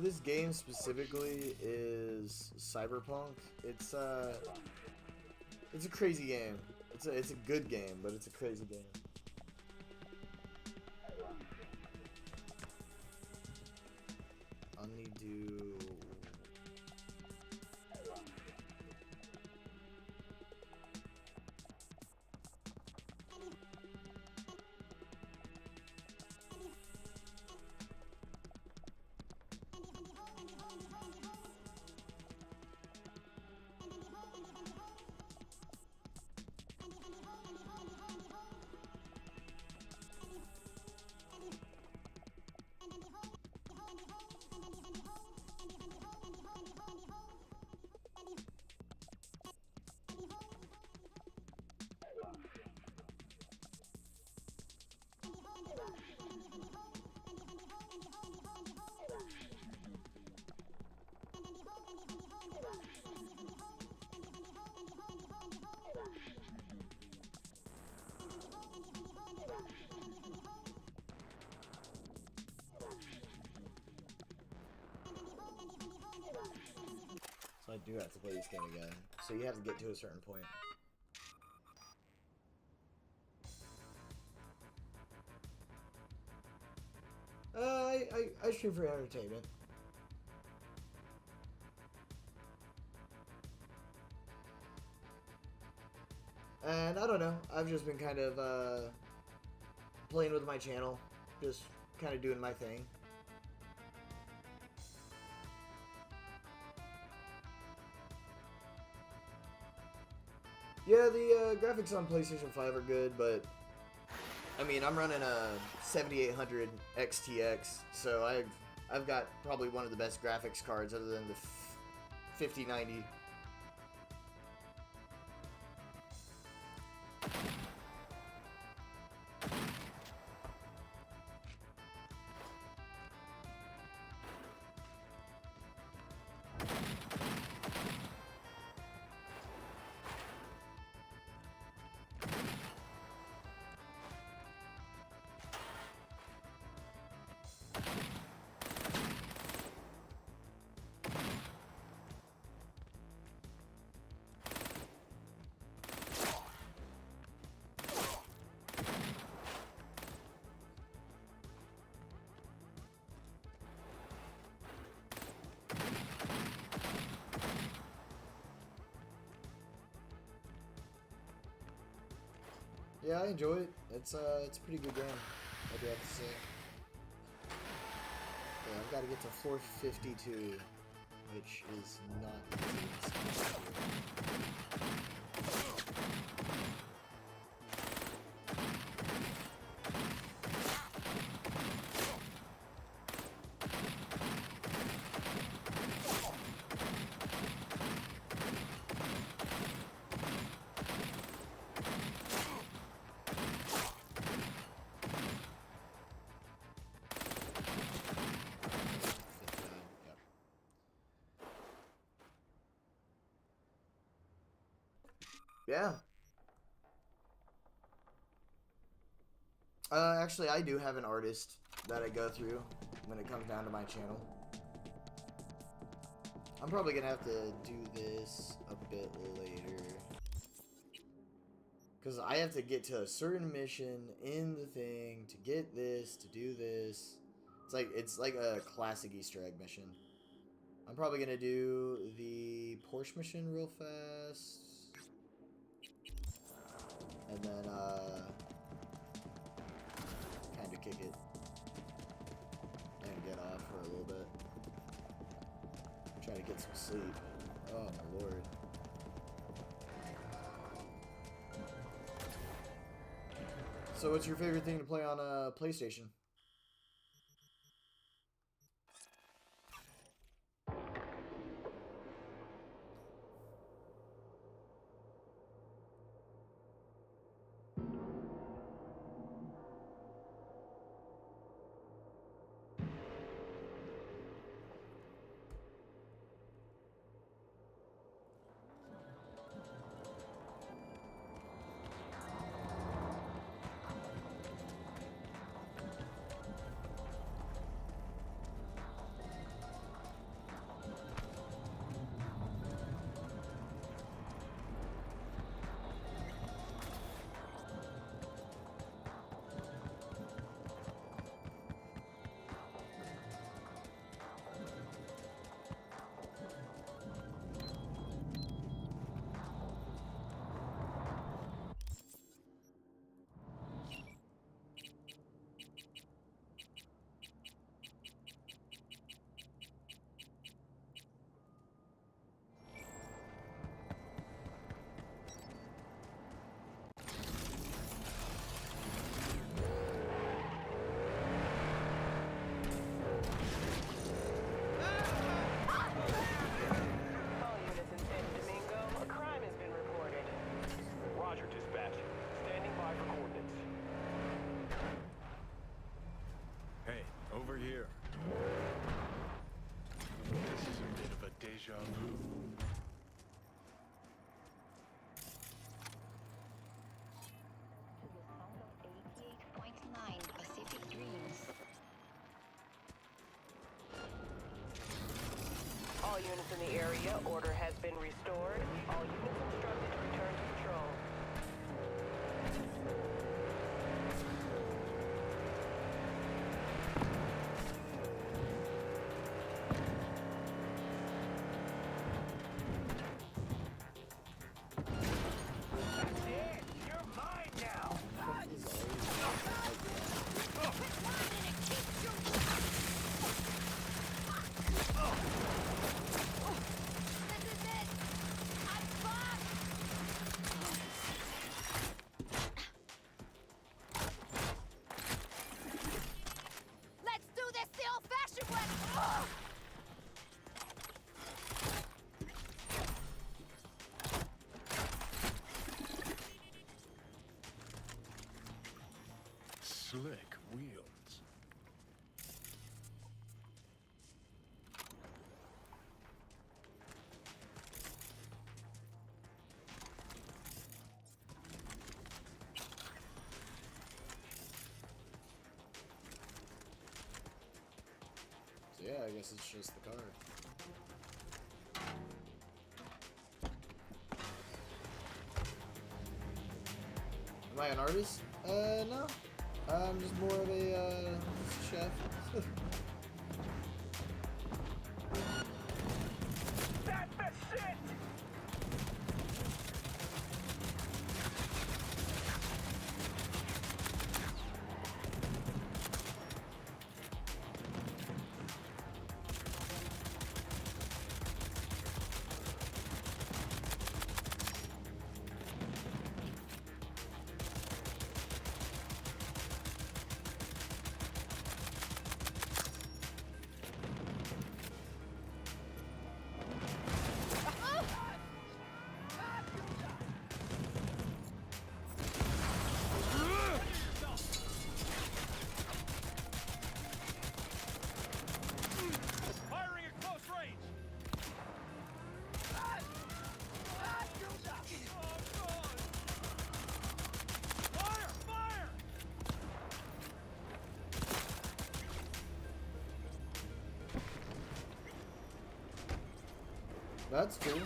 This game specifically is Cyberpunk. It's a crazy game. It's a good game, but it's a crazy game. I'll need to... So I do have to play this game again. So you have to get to a certain point. I stream for entertainment. And I don't know, I've just been kind of playing with my channel, just kind of doing my thing. Yeah, the graphics on PlayStation 5 are good, but I mean, I'm running a 7800 XTX, so I've got probably one of the best graphics cards other than the 5090. Yeah, I enjoy it. It's a pretty good game, I do have to say. Yeah, I've got to get to floor 52, which is not easy. Yeah. Actually, I do have an artist that I go through when it comes down to my channel. I'm probably gonna have to do this a bit later. Because I have to get to a certain mission in the thing to get this, to do this. It's like a classic Easter egg mission. I'm probably gonna do the Porsche mission real fast. And then, kind of kick it. And get off for a little bit. Try to get some sleep. Oh my lord. So what's your favorite thing to play on a PlayStation? Over here. This is a bit of a deja vu. Pacific Dreams. All units in the area, order has been restored. All units instructed to return to patrol. Slick wheels. So yeah, I guess it's just the car. Am I an artist? No. I'm just more of a, chef. That's the shit! That's cool.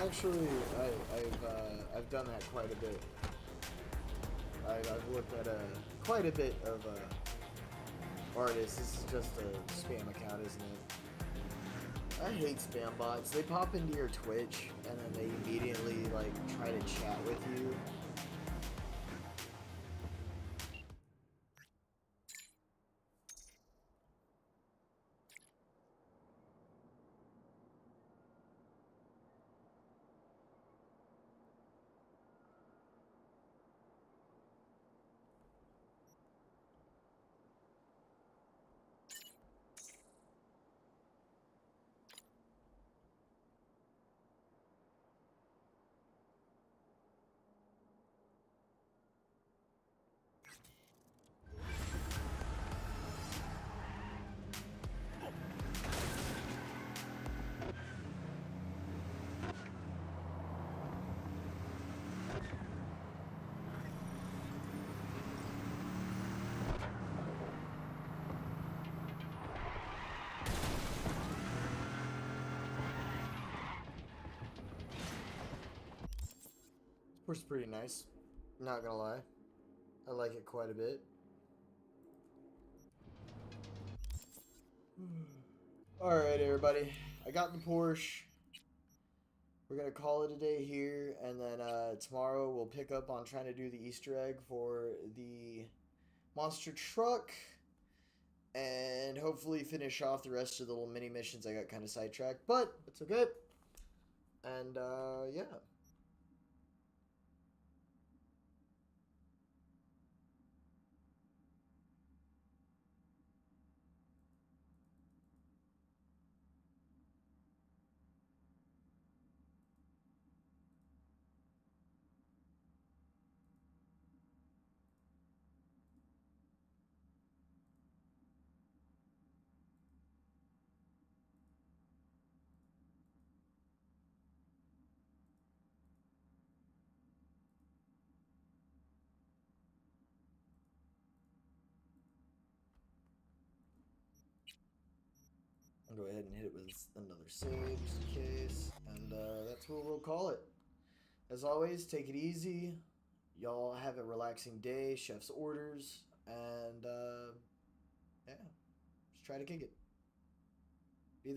Actually, I've done that quite a bit. I've looked at quite a bit of artists. This is just a spam account, isn't it? I hate spam bots. They pop into your Twitch and then they immediately like try to chat with you. It's pretty nice. Not gonna lie. I like it quite a bit. Alright, everybody. I got the Porsche. We're gonna call it a day here, and then tomorrow we'll pick up on trying to do the Easter egg for the monster truck, and hopefully finish off the rest of the little mini missions. I got kind of sidetracked, but it's okay. And yeah. I'll go ahead and hit it with another save just in case, and that's what we'll call it. As always, take it easy. Y'all have a relaxing day, chef's orders, and yeah, just try to kick it.